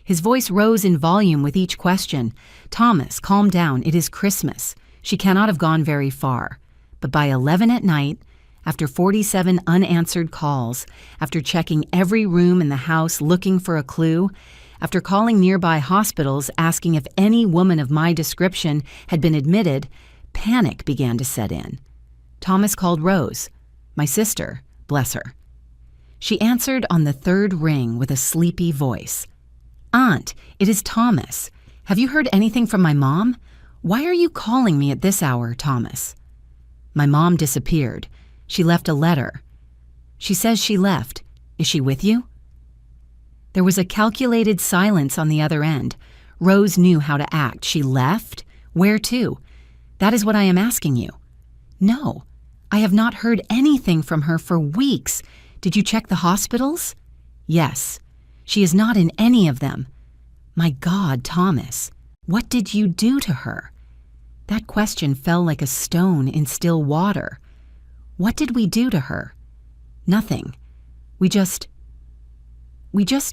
His voice rose in volume with each question. "Thomas, calm down. It is Christmas. She cannot have gone very far." But by 11 at night, after 47 unanswered calls, after checking every room in the house looking for a clue, after calling nearby hospitals asking if any woman of my description had been admitted, panic began to set in. Thomas called Rose, my sister, bless her. She answered on the 3rd ring with a sleepy voice. "Aunt, it is Thomas. Have you heard anything from my mom? Why are you calling me at this hour, Thomas?" My mom disappeared. She left a letter. "She says she left. Is she with you?" There was a calculated silence on the other end. Rose knew how to act. "She left? Where to?" "That is what I am asking you." "No, I have not heard anything from her for weeks. Did you check the hospitals?" "Yes. She is not in any of them." "My God, Thomas, what did you do to her?" That question fell like a stone in still water. What did we do to her? Nothing. We just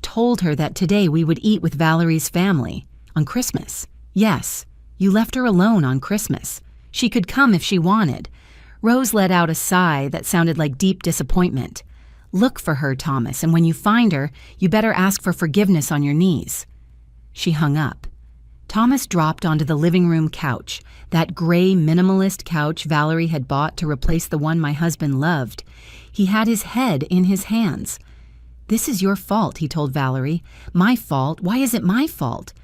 told her that today we would eat with Valerie's family on Christmas. Yes, you left her alone on Christmas. She could come if she wanted. Rose let out a sigh that sounded like deep disappointment. "Look for her, Thomas, and when you find her, you better ask for forgiveness on your knees." She hung up. Thomas dropped onto the living room couch, that gray minimalist couch Valerie had bought to replace the one my husband loved. He had his head in his hands. "This is your fault," he told Valerie. "My fault? Why is it my fault?"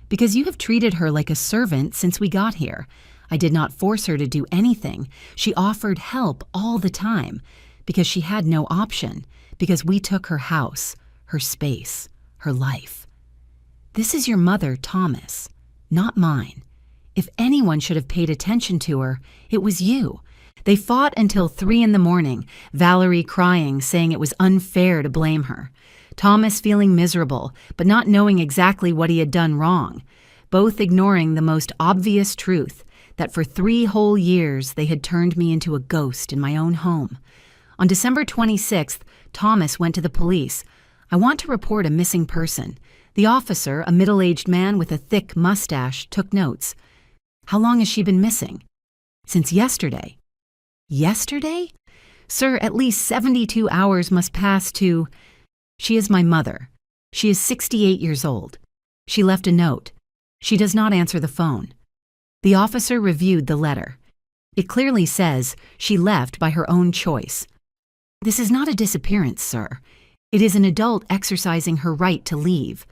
"Because you have treated her like a servant since we got here. I did not force her to do anything. She offered help all the time. Because she had no option. Because we took her house, her space, her life. This is your mother, Thomas, not mine. If anyone should have paid attention to her, it was you. They fought until 3 a.m, Valerie crying, saying it was unfair to blame her. Thomas feeling miserable, but not knowing exactly what he had done wrong. Both ignoring the most obvious truth, that for 3 whole years they had turned me into a ghost in my own home. On December 26th, Thomas went to the police. "I want to report a missing person." The officer, a middle-aged man with a thick mustache, took notes. "How long has she been missing?" "Since yesterday." "Yesterday?" "Sir, at least 72 hours must pass to—" "She is my mother. She is 68 years old. She left a note. She does not answer the phone." The officer reviewed the letter. "It clearly says she left by her own choice." "This is not a disappearance, sir. It is an adult exercising her right to leave.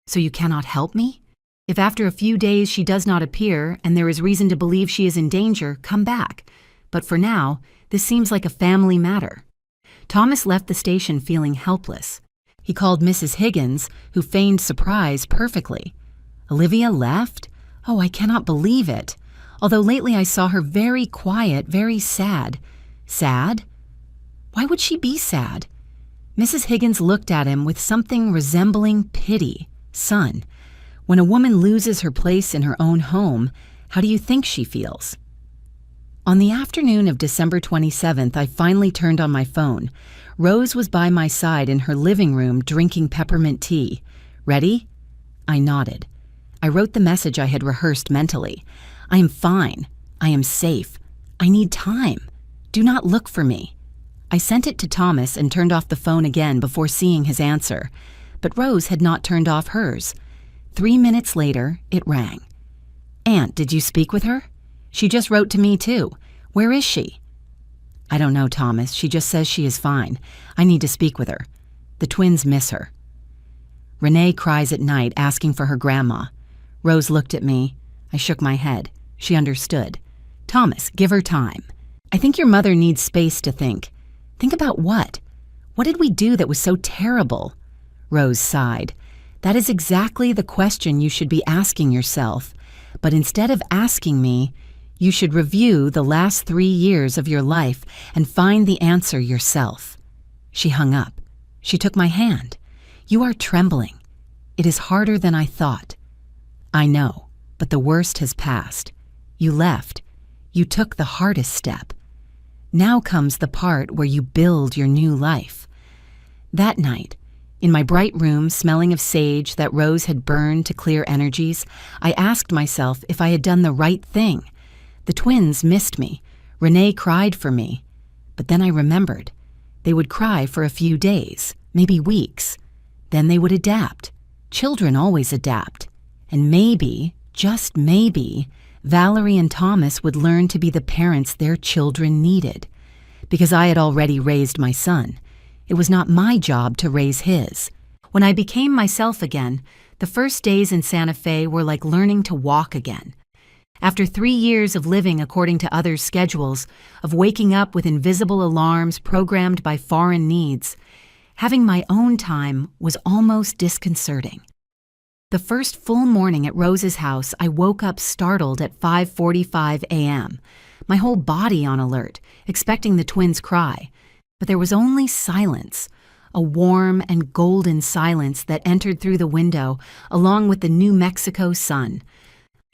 So you cannot help me? If after a few days she does not appear and there is reason to believe she is in danger, come back. But for now, this seems like a family matter." Thomas left the station feeling helpless. He called Mrs. Higgins, who feigned surprise perfectly. "Olivia left? Oh, I cannot believe it. Although lately I saw her very quiet, very sad." "Sad? Why would she be sad?" Mrs. Higgins looked at him with something resembling pity. "Son, when a woman loses her place in her own home, how do you think she feels?" On the afternoon of December 27th, I finally turned on my phone. Rose was by my side in her living room drinking peppermint tea. "Ready?" I nodded. I wrote the message I had rehearsed mentally. "I am fine. I am safe. I need time. Do not look for me." I sent it to Thomas and turned off the phone again before seeing his answer. But Rose had not turned off hers. 3 minutes later, it rang. "Aunt, did you speak with her? She just wrote to me too. Where is she?" "I don't know, Thomas. She just says she is fine. I need to speak with her. The twins miss her. Renee cries at night asking for her grandma." Rose looked at me. I shook my head. She understood. "Thomas, give her time. I think your mother needs space to think." "Think about what? What did we do that was so terrible?" Rose sighed. "That is exactly the question you should be asking yourself. But instead of asking me, you should review the last 3 years of your life and find the answer yourself." She hung up. She took my hand. "You are trembling. It is harder than I thought." "I know, but the worst has passed. You left. You took the hardest step. Now comes the part where you build your new life." That night, in my bright room smelling of sage that Rose had burned to clear energies, I asked myself if I had done the right thing. The twins missed me. Renee cried for me. But then I remembered. They would cry for a few days, maybe weeks. Then they would adapt. Children always adapt. And maybe, just maybe, Valerie and Thomas would learn to be the parents their children needed. Because I had already raised my son. It was not my job to raise his. When I became myself again, the first days in Santa Fe were like learning to walk again. After 3 years of living according to others' schedules, of waking up with invisible alarms programmed by foreign needs, having my own time was almost disconcerting. The first full morning at Rose's house, I woke up startled at 5:45 a.m., my whole body on alert, expecting the twins' cry. But there was only silence, a warm and golden silence that entered through the window along with the New Mexico sun.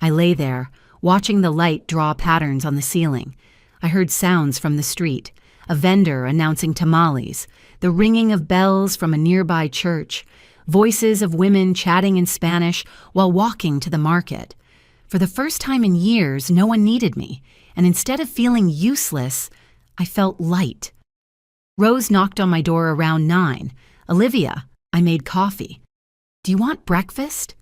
I lay there, watching the light draw patterns on the ceiling. I heard sounds from the street, a vendor announcing tamales, the ringing of bells from a nearby church, voices of women chatting in Spanish while walking to the market. For the first time in years, no one needed me, and instead of feeling useless, I felt light. Rose knocked on my door around 9. "Olivia, I made coffee. Do you want breakfast?"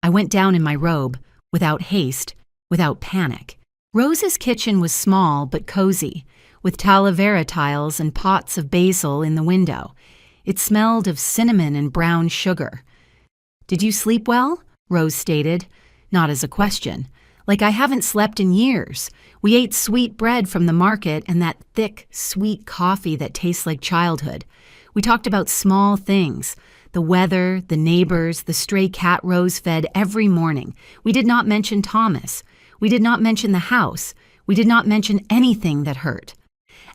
I went down in my robe, without haste, without panic. Rose's kitchen was small but cozy, with Talavera tiles and pots of basil in the window. It smelled of cinnamon and brown sugar. "Did you sleep well?" Rose stated, not as a question. "Like I haven't slept in years. We ate sweet bread from the market and that thick, sweet coffee that tastes like childhood. We talked about small things, the weather, the neighbors, the stray cat Rose fed every morning. We did not mention Thomas. We did not mention the house. We did not mention anything that hurt."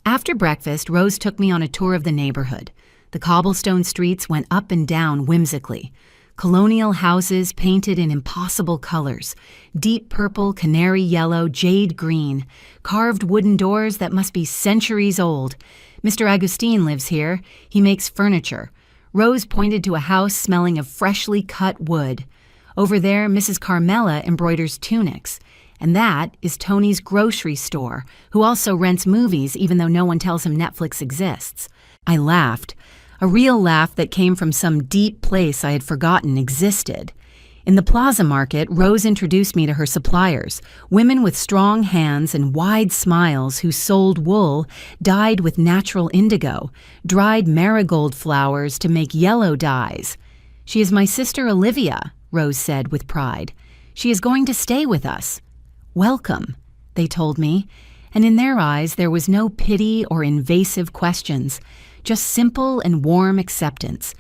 After breakfast, Rose took me on a tour of the neighborhood. The cobblestone streets went up and down whimsically. colonial houses painted in impossible colors, deep purple, canary yellow, jade green, carved wooden doors that must be centuries old. Mr. Agustin lives here. He makes furniture. Rose pointed to a house smelling of freshly cut wood. Over there, Mrs. Carmela embroiders tunics. And that is Tony's grocery store, who also rents movies even though no one tells him Netflix exists. I laughed, a real laugh that came from some deep place I had forgotten existed. In the plaza market, Rose introduced me to her suppliers, women with strong hands and wide smiles who sold wool dyed with natural indigo, dried marigold flowers to make yellow dyes. "She is my sister Olivia," Rose said with pride. "She is going to stay with us." "Welcome," they told me, and in their eyes there was no pity or invasive questions, just simple and warm acceptance.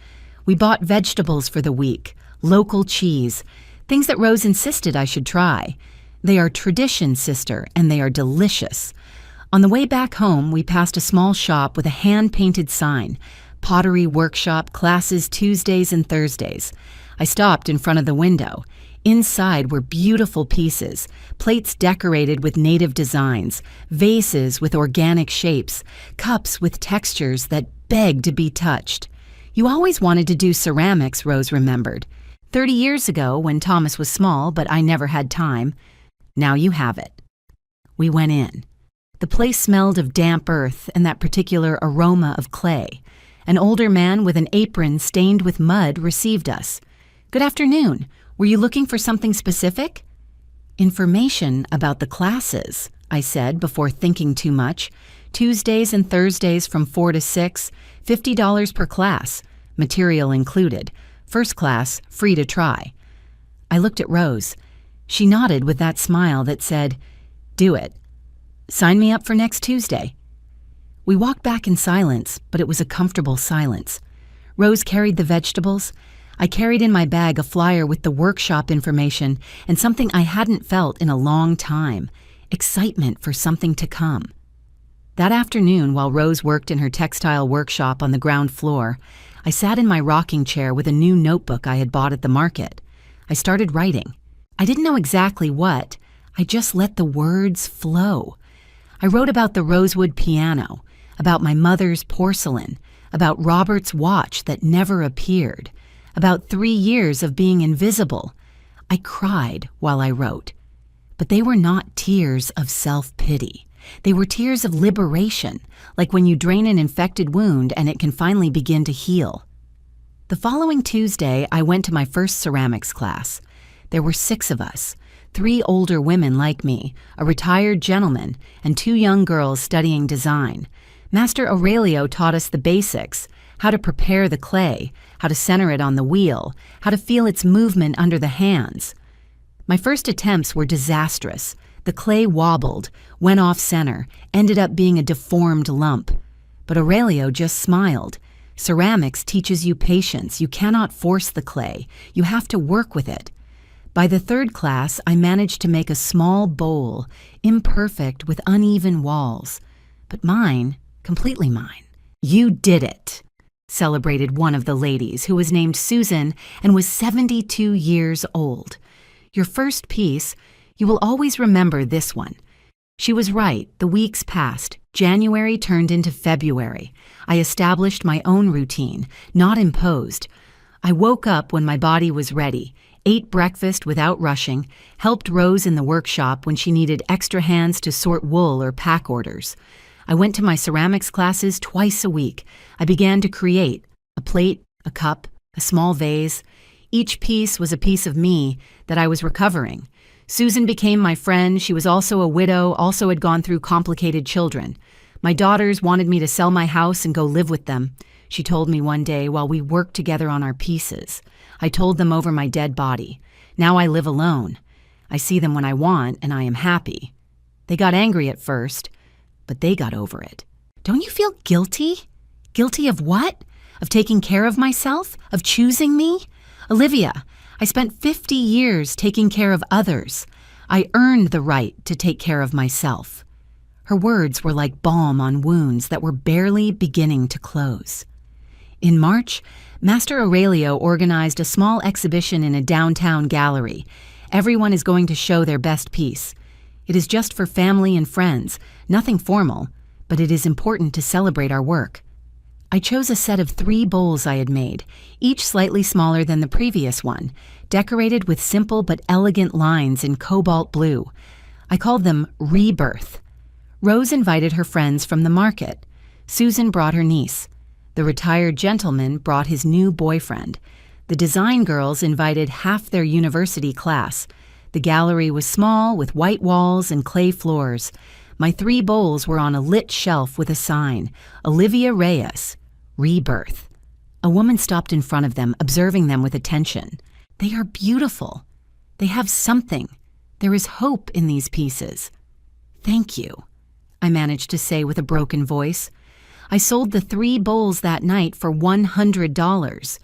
We bought vegetables for the week, local cheese, things that Rose insisted I should try. They are tradition, sister, and they are delicious. On the way back home, we passed a small shop with a hand-painted sign, Pottery Workshop, classes Tuesdays and Thursdays. I stopped in front of the window. Inside were beautiful pieces, plates decorated with native designs, vases with organic shapes, cups with textures that begged to be touched. "You always wanted to do ceramics," Rose remembered. 30 years ago, when Thomas was small, but I never had time. Now you have it." We went in. The place smelled of damp earth and that particular aroma of clay. An older man with an apron stained with mud received us. "Good afternoon. Were you looking for something specific?" "Information about the classes," I said before thinking too much. "Tuesdays and Thursdays from 4 to 6, $50 per class, material included. First class, free to try." I looked at Rose. She nodded with that smile that said, "Do it. Sign me up for next Tuesday." We walked back in silence, but it was a comfortable silence. Rose carried the vegetables. I carried in my bag a flyer with the workshop information and something I hadn't felt in a long time, excitement for something to come. That afternoon, while Rose worked in her textile workshop on the ground floor, I sat in my rocking chair with a new notebook I had bought at the market. I started writing. I didn't know exactly what. I just let the words flow. I wrote about the rosewood piano, about my mother's porcelain, about Robert's watch that never appeared, about 3 years of being invisible. I cried while I wrote. But they were not tears of self-pity. They were tears of liberation, like when you drain an infected wound and it can finally begin to heal. The following Tuesday, I went to my first ceramics class. There were 6 of us, 3 older women like me, a retired gentleman, and 2 young girls studying design. Master Aurelio taught us the basics, how to prepare the clay, how to center it on the wheel, how to feel its movement under the hands. My first attempts were disastrous. The clay wobbled, went off center, ended up being a deformed lump. But Aurelio just smiled. Ceramics teaches you patience. You cannot force the clay. You have to work with it. By the 3rd class, I managed to make a small bowl, imperfect with uneven walls. But mine, completely mine. "You did it," celebrated one of the ladies, who was named Susan and was 72 years old. "Your first piece, you will always remember this one." She was right. The weeks passed. January turned into February. I established my own routine, not imposed. I woke up when my body was ready, ate breakfast without rushing, helped Rose in the workshop when she needed extra hands to sort wool or pack orders. I went to my ceramics classes twice a week. I began to create a plate, a cup, a small vase. Each piece was a piece of me that I was recovering. Susan became my friend. She was also a widow, also had gone through complicated children. My daughters wanted me to sell my house and go live with them, she told me one day while we worked together on our pieces. I told them over my dead body. Now I live alone. I see them when I want, and I am happy. They got angry at first, but they got over it. "Don't you feel guilty?" "Guilty of what? Of taking care of myself? Of choosing me? Olivia, I spent 50 years taking care of others. I earned the right to take care of myself." Her words were like balm on wounds that were barely beginning to close. In March, Master Aurelio organized a small exhibition in a downtown gallery. Everyone is going to show their best piece. It is just for family and friends, nothing formal, but it is important to celebrate our work. I chose a set of 3 bowls I had made, each slightly smaller than the previous one, decorated with simple but elegant lines in cobalt blue. I called them Rebirth. Rose invited her friends from the market. Susan brought her niece. The retired gentleman brought his new boyfriend. The design girls invited half their university class. The gallery was small, with white walls and clay floors. My 3 bowls were on a lit shelf with a sign, Olivia Reyes, Rebirth. A woman stopped in front of them, observing them with attention. They are beautiful. They have something. There is hope in these pieces. Thank you, I managed to say with a broken voice. I sold the 3 bowls that night for $100.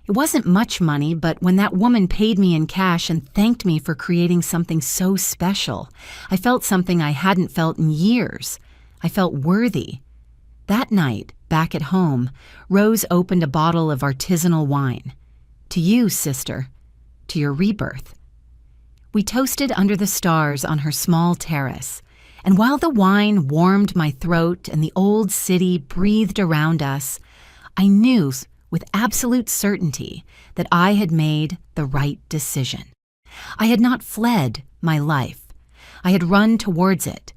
It wasn't much money, but when that woman paid me in cash and thanked me for creating something so special, I felt something I hadn't felt in years. I felt worthy. That night, back at home, Rose opened a bottle of artisanal wine. To you, sister. To your rebirth. We toasted under the stars on her small terrace. And while the wine warmed my throat and the old city breathed around us, I knew with absolute certainty that I had made the right decision. I had not fled my life. I had run towards it.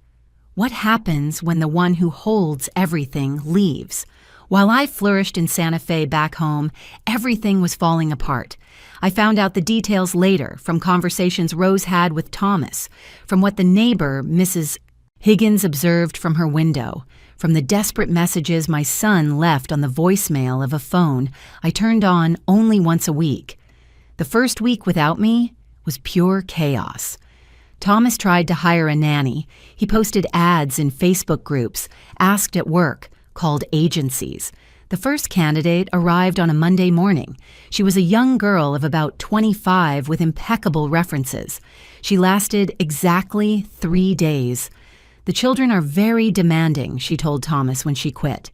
What happens when the one who holds everything leaves? While I flourished in Santa Fe back home, everything was falling apart. I found out the details later from conversations Rose had with Thomas, from what the neighbor, Mrs. Higgins, observed from her window, from the desperate messages my son left on the voicemail of a phone I turned on only once a week. The first week without me was pure chaos. Thomas tried to hire a nanny. He posted ads in Facebook groups, asked at work, called agencies. The first candidate arrived on a Monday morning. She was a young girl of about 25 with impeccable references. She lasted exactly 3 days. The children are very demanding, she told Thomas when she quit.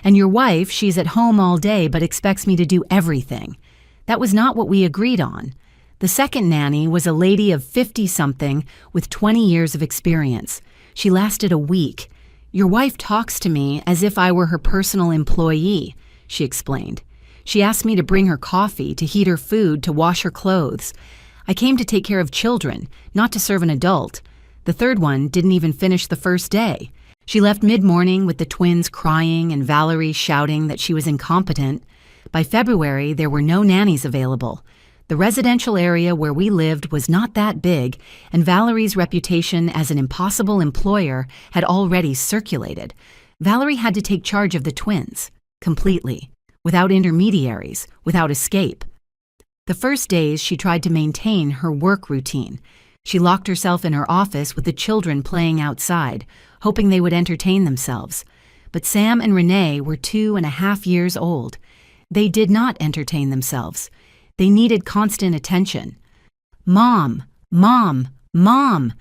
And your wife, she's at home all day but expects me to do everything. That was not what we agreed on. The second nanny was a lady of 50-something with 20 years of experience. She lasted a week. Your wife talks to me as if I were her personal employee, she explained. She asked me to bring her coffee, to heat her food, to wash her clothes. I came to take care of children, not to serve an adult. The third one didn't even finish the first day. She left mid-morning with the twins crying and Valerie shouting that she was incompetent. By February, there were no nannies available. The residential area where we lived was not that big, and Valerie's reputation as an impossible employer had already circulated. Valerie had to take charge of the twins, completely, without intermediaries, without escape. The first days, she tried to maintain her work routine. She locked herself in her office with the children playing outside, hoping they would entertain themselves. But Sam and Renee were 2.5 years old. They did not entertain themselves. They needed constant attention. Mom, Mom, Mom,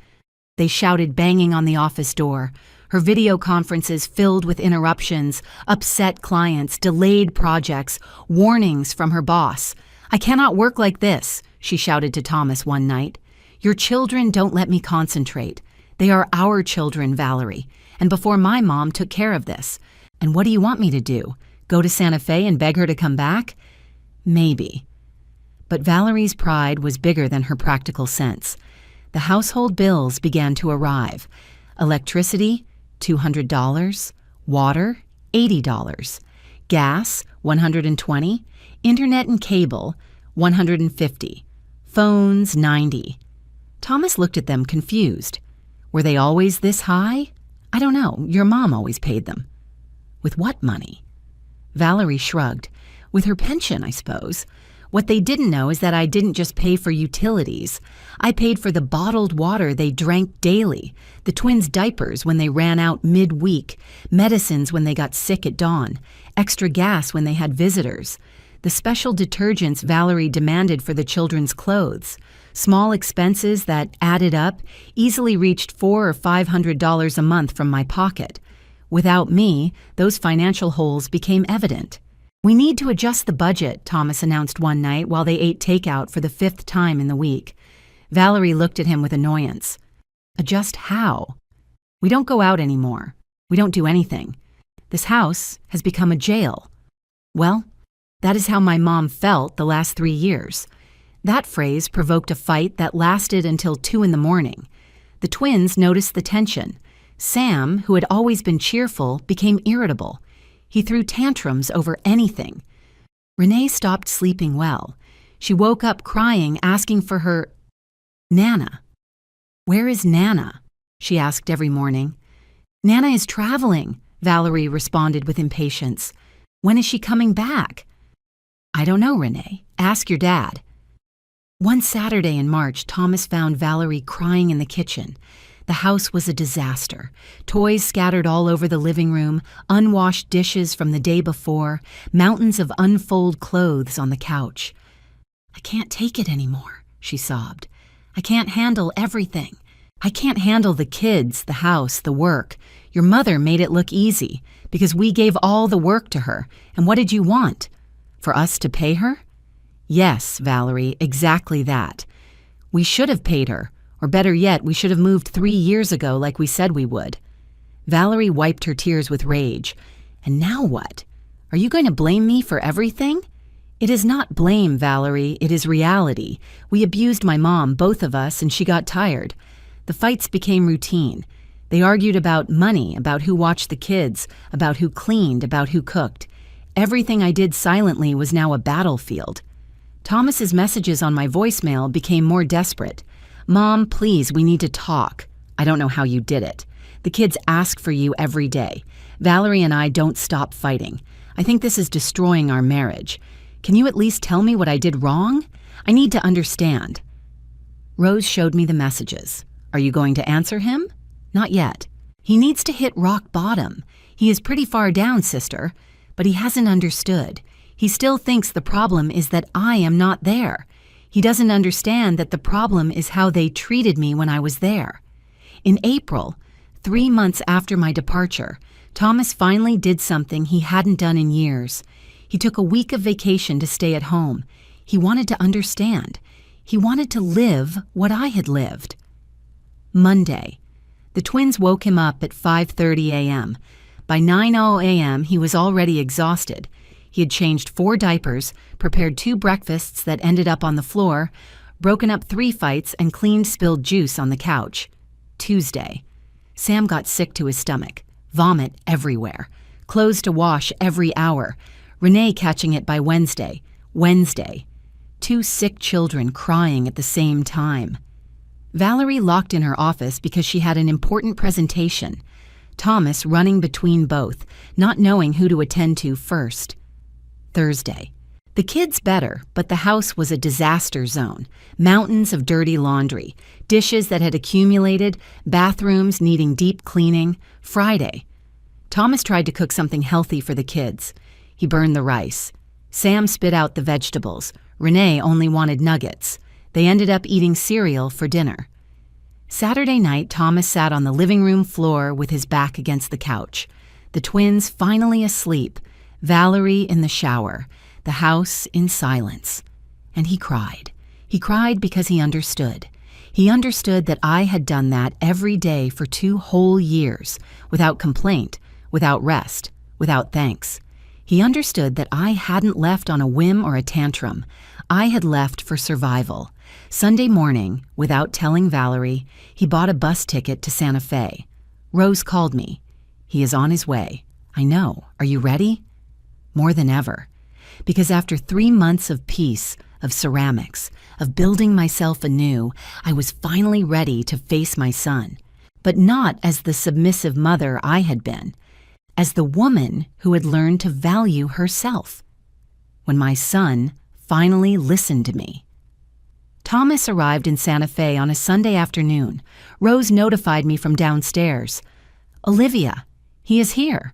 they shouted, banging on the office door. Her video conferences filled with interruptions, upset clients, delayed projects, warnings from her boss. I cannot work like this, she shouted to Thomas one night. Your children don't let me concentrate. They are our children, Valerie, and before my mom took care of this. And what do you want me to do? Go to Santa Fe and beg her to come back? Maybe. But Valerie's pride was bigger than her practical sense. The household bills began to arrive. Electricity, $200. Water, $80. Gas, $120. Internet and cable, $150. Phones, $90. Thomas looked at them confused. Were they always this high? I don't know. Your mom always paid them. With what money? Valerie shrugged. With her pension, I suppose. What they didn't know is that I didn't just pay for utilities. I paid for the bottled water they drank daily, the twins' diapers when they ran out mid-week, medicines when they got sick at dawn, extra gas when they had visitors, the special detergents Valerie demanded for the children's clothes. Small expenses that, added up, easily reached $400 or $500 a month from my pocket. Without me, those financial holes became evident. We need to adjust the budget, Thomas announced one night while they ate takeout for the 5th time in the week. Valerie looked at him with annoyance. Adjust how? We don't go out anymore. We don't do anything. This house has become a jail. Well, that is how my mom felt the last 3 years. That phrase provoked a fight that lasted until 2 in the morning. The twins noticed the tension. Sam, who had always been cheerful, became irritable. He threw tantrums over anything. Renee stopped sleeping well. She woke up crying, asking for her Nana. Where is Nana? She asked every morning. Nana is traveling, Valerie responded with impatience. When is she coming back? I don't know, Renee. Ask your dad. One Saturday in March, Thomas found Valerie crying in the kitchen. The house was a disaster. Toys scattered all over the living room, unwashed dishes from the day before, mountains of unfolded clothes on the couch. I can't take it anymore, she sobbed. I can't handle everything. I can't handle the kids, the house, the work. Your mother made it look easy because we gave all the work to her. And what did you want? For us to pay her? Yes, Valerie, exactly that. We should have paid her, or better yet, we should have moved 3 years ago like we said we would. Valerie wiped her tears with rage. And now what? Are you going to blame me for everything? It is not blame, Valerie, it is reality. We abused my mom, both of us, and she got tired. The fights became routine. They argued about money, about who watched the kids, about who cleaned, about who cooked. Everything I did silently was now a battlefield. Thomas's messages on my voicemail became more desperate. Mom, please, we need to talk. I don't know how you did it. The kids ask for you every day. Valerie and I don't stop fighting. I think this is destroying our marriage. Can you at least tell me what I did wrong? I need to understand. Rose showed me the messages. Are you going to answer him? Not yet. He needs to hit rock bottom. He is pretty far down, sister, but he hasn't understood. He still thinks the problem is that I am not there. He doesn't understand that the problem is how they treated me when I was there. In April, 3 months after my departure, Thomas finally did something he hadn't done in years. He took a week of vacation to stay at home. He wanted to understand. He wanted to live what I had lived. Monday. The twins woke him up at 5:30 a.m. By 9:00 a.m., he was already exhausted. He had changed 4 diapers, prepared 2 breakfasts that ended up on the floor, broken up 3 fights, and cleaned spilled juice on the couch. Tuesday. Sam got sick to his stomach. Vomit everywhere. Clothes to wash every hour. Renee catching it by Wednesday. 2 sick children crying at the same time. Valerie locked in her office because she had an important presentation. Thomas running between both, not knowing who to attend to first. Thursday. The kids better, but the house was a disaster zone. Mountains of dirty laundry, dishes that had accumulated, bathrooms needing deep cleaning. Friday. Thomas tried to cook something healthy for the kids. He burned the rice. Sam spit out the vegetables. Renee only wanted nuggets. They ended up eating cereal for dinner. Saturday night, Thomas sat on the living room floor with his back against the couch. The twins finally asleep, Valerie in the shower, the house in silence. And he cried. He cried because he understood. He understood that I had done that every day for 2 whole years, without complaint, without rest, without thanks. He understood that I hadn't left on a whim or a tantrum. I had left for survival. Sunday morning, without telling Valerie, he bought a bus ticket to Santa Fe. Rose called me. He is on his way. I know. Are you ready? More than ever. Because after 3 months of peace, of ceramics, of building myself anew, I was finally ready to face my son. But not as the submissive mother I had been, as the woman who had learned to value herself. When my son finally listened to me. Thomas arrived in Santa Fe on a Sunday afternoon. Rose notified me from downstairs. Olivia, he is here.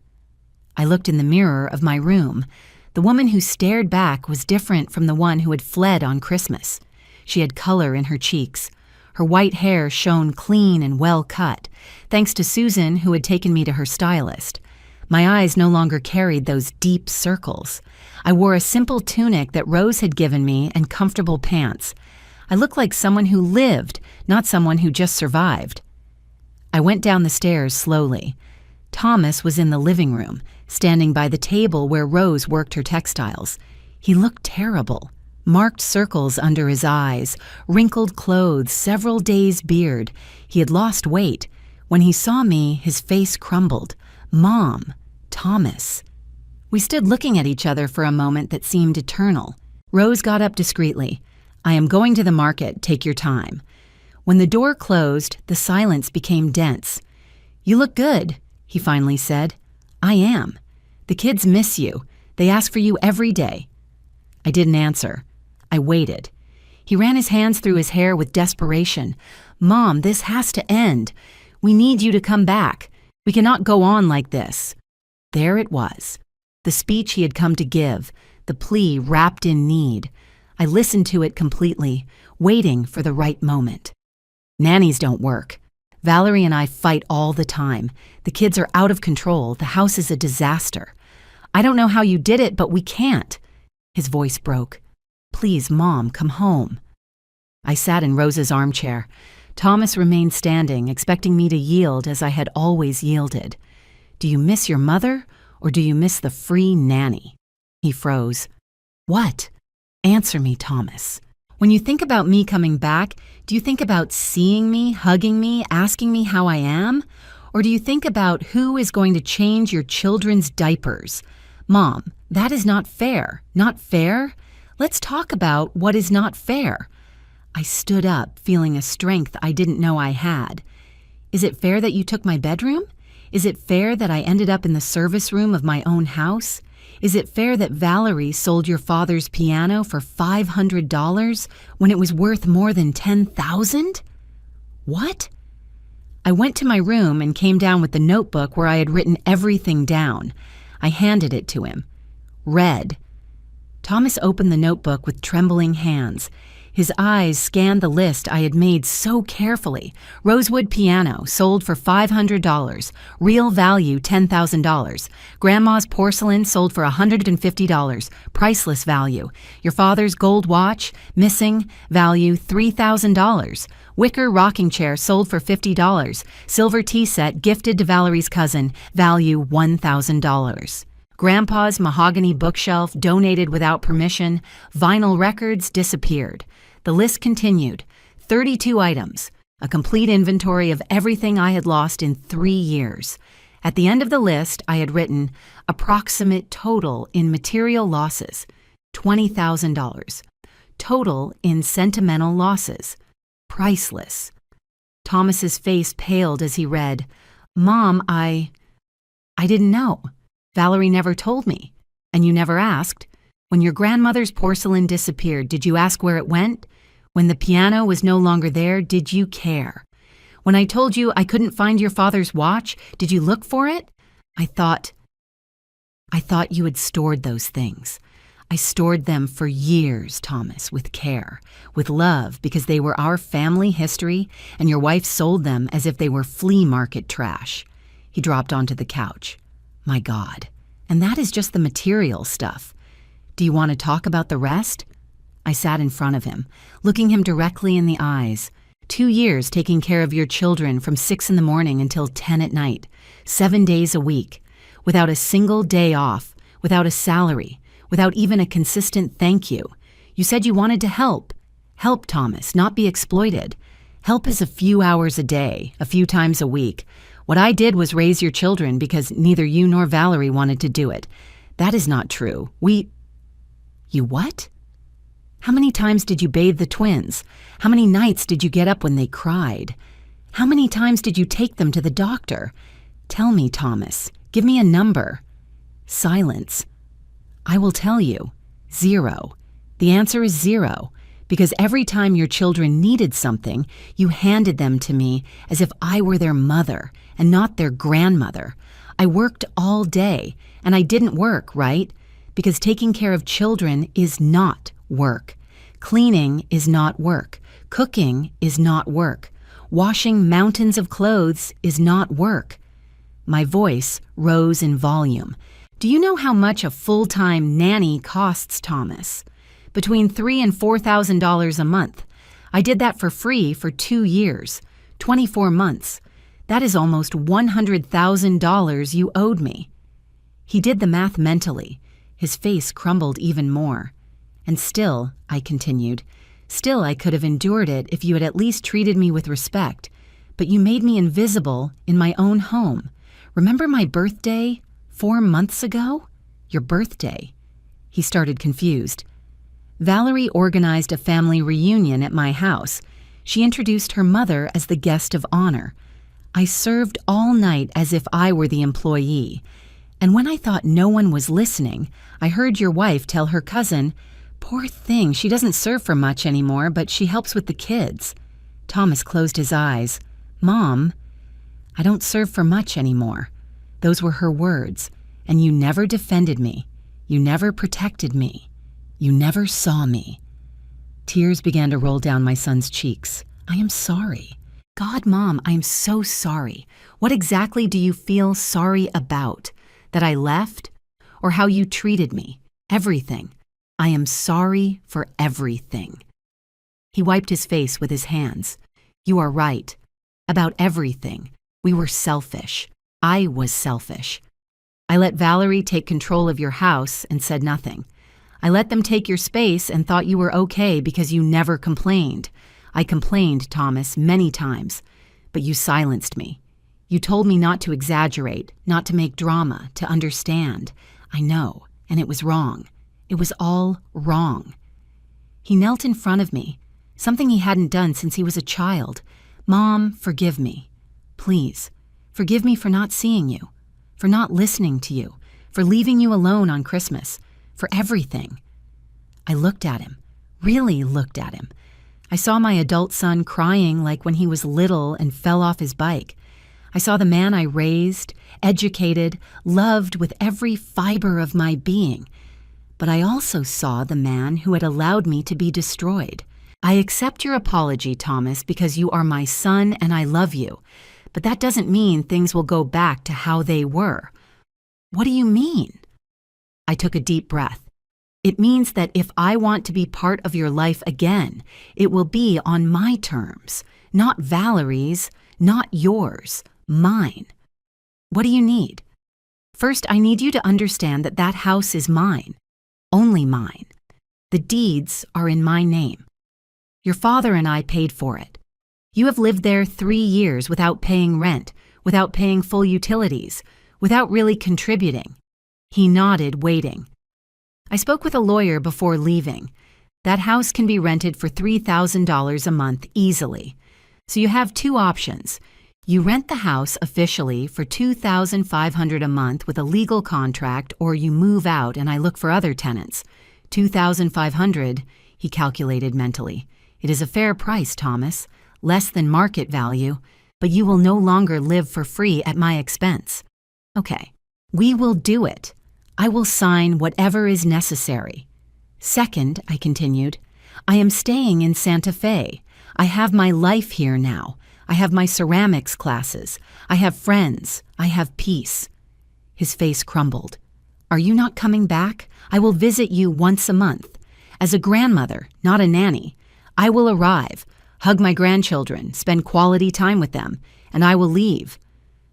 I looked in the mirror of my room. The woman who stared back was different from the one who had fled on Christmas. She had color in her cheeks. Her white hair shone clean and well cut, thanks to Susan, who had taken me to her stylist. My eyes no longer carried those deep circles. I wore a simple tunic that Rose had given me and comfortable pants. I looked like someone who lived, not someone who just survived. I went down the stairs slowly. Thomas was in the living room, standing by the table where Rose worked her textiles. He looked terrible. Marked circles under his eyes, wrinkled clothes, several days' beard. He had lost weight. When he saw me, his face crumbled. Mom, Thomas. We stood looking at each other for a moment that seemed eternal. Rose got up discreetly. I am going to the market. Take your time. When the door closed, the silence became dense. You look good, he finally said. I am. The kids miss you. They ask for you every day. I didn't answer. I waited. He ran his hands through his hair with desperation. Mom, this has to end. We need you to come back. We cannot go on like this. There it was. The speech he had come to give, the plea wrapped in need. I listened to it completely, waiting for the right moment. Nannies don't work. Valerie and I fight all the time. The kids are out of control. The house is a disaster. I don't know how you did it, but we can't. His voice broke. Please, Mom, come home. I sat in Rose's armchair. Thomas remained standing, expecting me to yield as I had always yielded. Do you miss your mother, or do you miss the free nanny? He froze. What? Answer me, Thomas. When you think about me coming back, do you think about seeing me, hugging me, asking me how I am? Or do you think about who is going to change your children's diapers? Mom, that is not fair. Not fair? Let's talk about what is not fair. I stood up, feeling a strength I didn't know I had. Is it fair that you took my bedroom? Is it fair that I ended up in the service room of my own house? Is it fair that Valerie sold your father's piano for $500 when it was worth more than $10,000? What? I went to my room and came down with the notebook where I had written everything down. I handed it to him. Read. Thomas opened the notebook with trembling hands. His eyes scanned the list I had made so carefully. Rosewood piano, sold for $500. Real value, $10,000. Grandma's porcelain, sold for $150. Priceless value. Your father's gold watch, missing, value $3,000. Wicker rocking chair, sold for $50. Silver tea set, gifted to Valerie's cousin, value $1,000. Grandpa's mahogany bookshelf, donated without permission. Vinyl records, disappeared. The list continued. 32 items. A complete inventory of everything I had lost in 3 years. At the end of the list, I had written, approximate total in material losses, $20,000. Total in sentimental losses, priceless. Thomas's face paled as he read, Mom, I didn't know. Valerie never told me. And you never asked. When your grandmother's porcelain disappeared, did you ask where it went? When the piano was no longer there, did you care? When I told you I couldn't find your father's watch, did you look for it? I thought you had stored those things. I stored them for years, Thomas, with care, with love, because they were our family history, and your wife sold them as if they were flea market trash. He dropped onto the couch. My God. And that is just the material stuff. Do you want to talk about the rest? I sat in front of him, looking him directly in the eyes. 2 years taking care of your children from 6 in the morning until 10 at night, 7 days a week, without a single day off, without a salary, without even a consistent thank you. You said you wanted to help. Help, Thomas, not be exploited. Help is a few hours a day, a few times a week. What I did was raise your children because neither you nor Valerie wanted to do it. That is not true. You what? How many times did you bathe the twins? How many nights did you get up when they cried? How many times did you take them to the doctor? Tell me, Thomas. Give me a number. Silence. I will tell you. 0. The answer is 0. Because every time your children needed something, you handed them to me as if I were their mother and not their grandmother. I worked all day, and I didn't work, right? Because taking care of children is not work. Cleaning is not work. Cooking is not work. Washing mountains of clothes is not work. My voice rose in volume. Do you know how much a full-time nanny costs, Thomas? Between $3,000 and $4,000 a month. I did that for free for 2 years, 24 months. That is almost $100,000 you owed me. He did the math mentally. His face crumbled even more. And still, I continued, still I could have endured it if you had at least treated me with respect. But you made me invisible in my own home. Remember my birthday 4 months ago? Your birthday. He started confused. Valerie organized a family reunion at my house. She introduced her mother as the guest of honor. I served all night as if I were the employee. And when I thought no one was listening, I heard your wife tell her cousin, "Poor thing, she doesn't serve for much anymore, but she helps with the kids." Thomas closed his eyes. "Mom, I don't serve for much anymore." Those were her words. And you never defended me. You never protected me. You never saw me. Tears began to roll down my son's cheeks. I am sorry. God, Mom, I am so sorry. What exactly do you feel sorry about? That I left? Or how you treated me? Everything. I am sorry for everything. He wiped his face with his hands. You are right. About everything. We were selfish. I was selfish. I let Valerie take control of your house and said nothing. I let them take your space and thought you were okay because you never complained. I complained, Thomas, many times, but you silenced me. You told me not to exaggerate, not to make drama, to understand. I know, and it was wrong. It was all wrong. He knelt in front of me, something he hadn't done since he was a child. Mom, forgive me. Please, forgive me for not seeing you, for not listening to you, for leaving you alone on Christmas, for everything. I looked at him, really looked at him. I saw my adult son crying like when he was little and fell off his bike. I saw the man I raised, educated, loved with every fiber of my being. But I also saw the man who had allowed me to be destroyed. I accept your apology, Thomas, because you are my son and I love you. But that doesn't mean things will go back to how they were. What do you mean? I took a deep breath. It means that if I want to be part of your life again, it will be on my terms, not Valerie's, not yours, mine. What do you need? First, I need you to understand that that house is mine, only mine. The deeds are in my name. Your father and I paid for it. You have lived there 3 years without paying rent, without paying full utilities, without really contributing. He nodded, waiting. I spoke with a lawyer before leaving. That house can be rented for $3,000 a month easily. So you have 2 options. You rent the house officially for $2,500 a month with a legal contract, or you move out and I look for other tenants. $2,500, he calculated mentally. It is a fair price, Thomas. Less than market value, but you will no longer live for free at my expense. Okay, we will do it. I will sign whatever is necessary. Second, I continued, I am staying in Santa Fe. I have my life here now. I have my ceramics classes. I have friends. I have peace. His face crumbled. Are you not coming back? I will visit you once a month. As a grandmother, not a nanny. I will arrive, hug my grandchildren, spend quality time with them, and I will leave.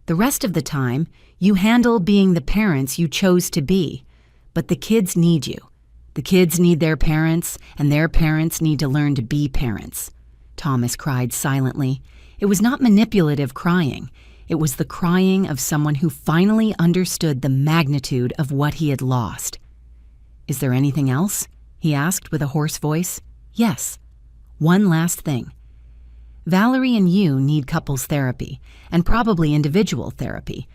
The rest of the time, you handle being the parents you chose to be. But the kids need you. The kids need their parents, and their parents need to learn to be parents. Thomas cried silently. It was not manipulative crying. It was the crying of someone who finally understood the magnitude of what he had lost. Is there anything else? He asked with a hoarse voice. Yes. One last thing. Valerie and you need couples therapy, and probably individual therapy,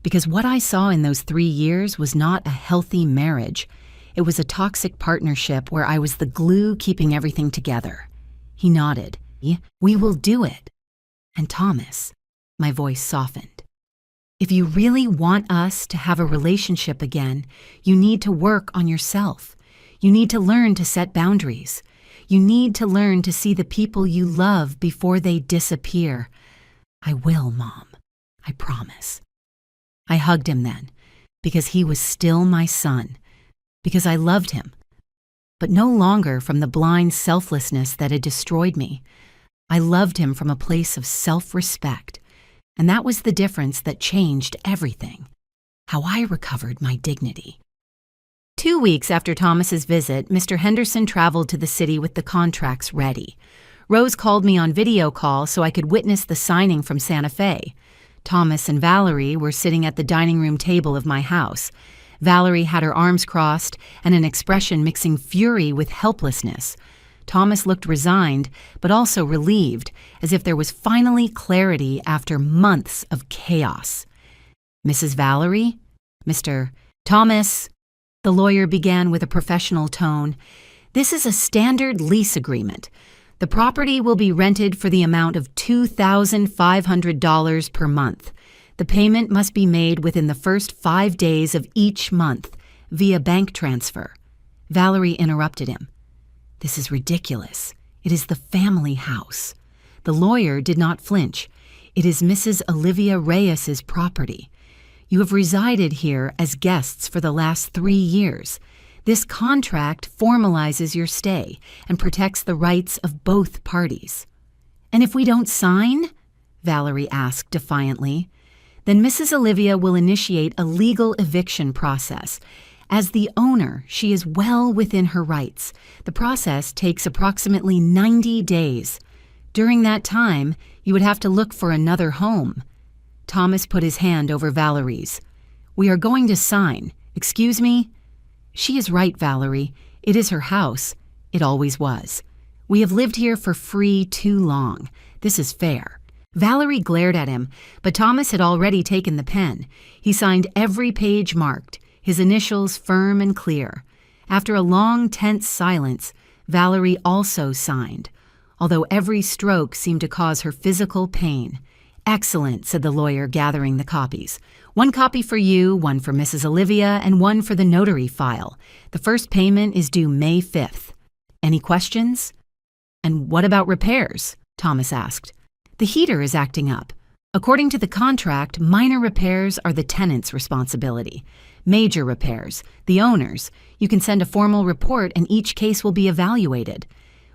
because what I saw in those 3 years was not a healthy marriage. It was a toxic partnership where I was the glue keeping everything together. He nodded. We will do it. And Thomas, my voice softened. If you really want us to have a relationship again, you need to work on yourself. You need to learn to set boundaries. You need to learn to see the people you love before they disappear. I will, Mom. I promise. I hugged him then, because he was still my son, because I loved him, but no longer from the blind selflessness that had destroyed me. I loved him from a place of self-respect, and that was the difference that changed everything. How I recovered my dignity. 2 weeks after Thomas's visit, Mr. Henderson traveled to the city with the contracts ready. Rose called me on video call so I could witness the signing from Santa Fe. Thomas and Valerie were sitting at the dining room table of my house. Valerie had her arms crossed and an expression mixing fury with helplessness. Thomas looked resigned, but also relieved, as if there was finally clarity after months of chaos. Mrs. Valerie? Mr. Thomas, the lawyer began with a professional tone. This is a standard lease agreement. The property will be rented for the amount of $2,500 per month. The payment must be made within the first 5 days of each month via bank transfer. Valerie interrupted him. This is ridiculous. It is the family house. The lawyer did not flinch. It is Mrs. Olivia Reyes's property. You have resided here as guests for the last 3 years. This contract formalizes your stay and protects the rights of both parties. And if we don't sign? Valerie asked defiantly. Then Mrs. Olivia will initiate a legal eviction process. As the owner, she is well within her rights. The process takes approximately 90 days. During that time, you would have to look for another home. Thomas put his hand over Valerie's. We are going to sign. Excuse me? She is right, Valerie. It is her house. It always was. We have lived here for free too long. This is fair. Valerie glared at him, but Thomas had already taken the pen. He signed every page marked, his initials firm and clear. After a long, tense silence, Valerie also signed, although every stroke seemed to cause her physical pain. Excellent, said the lawyer, gathering the copies. 1 copy for you, 1 for Mrs. Olivia, and 1 for the notary file. The first payment is due May 5th. Any questions? And what about repairs? Thomas asked. The heater is acting up. According to the contract, minor repairs are the tenant's responsibility. Major repairs, the owner's. You can send a formal report and each case will be evaluated.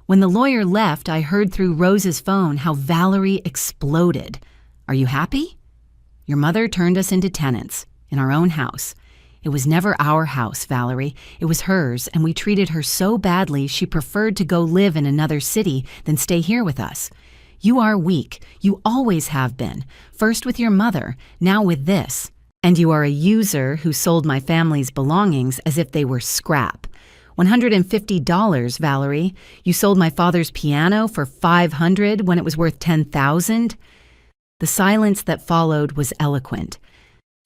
When the lawyer left, I heard through Rose's phone how Valerie exploded. Are you happy? Your mother turned us into tenants, in our own house. It was never our house, Valerie. It was hers, and we treated her so badly she preferred to go live in another city than stay here with us. You are weak. You always have been. First with your mother, now with this. And you are a user who sold my family's belongings as if they were scrap. $150, Valerie. You sold my father's piano for $500 when it was worth $10,000. The silence that followed was eloquent.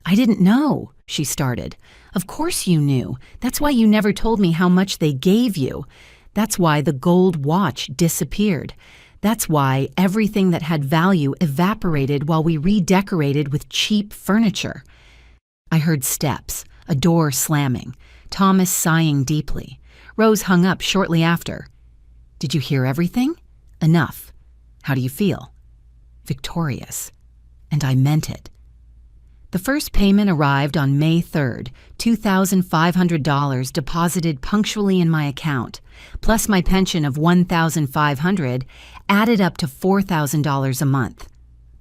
I didn't know, she started. Of course you knew. That's why you never told me how much they gave you. That's why the gold watch disappeared. That's why everything that had value evaporated while we redecorated with cheap furniture. I heard steps, a door slamming, Thomas sighing deeply. Rose hung up shortly after. Did you hear everything? Enough. How do you feel? Victorious. And I meant it. The first payment arrived on May 3rd, $2,500 deposited punctually in my account, plus my pension of $1,500 added up to $4,000 a month.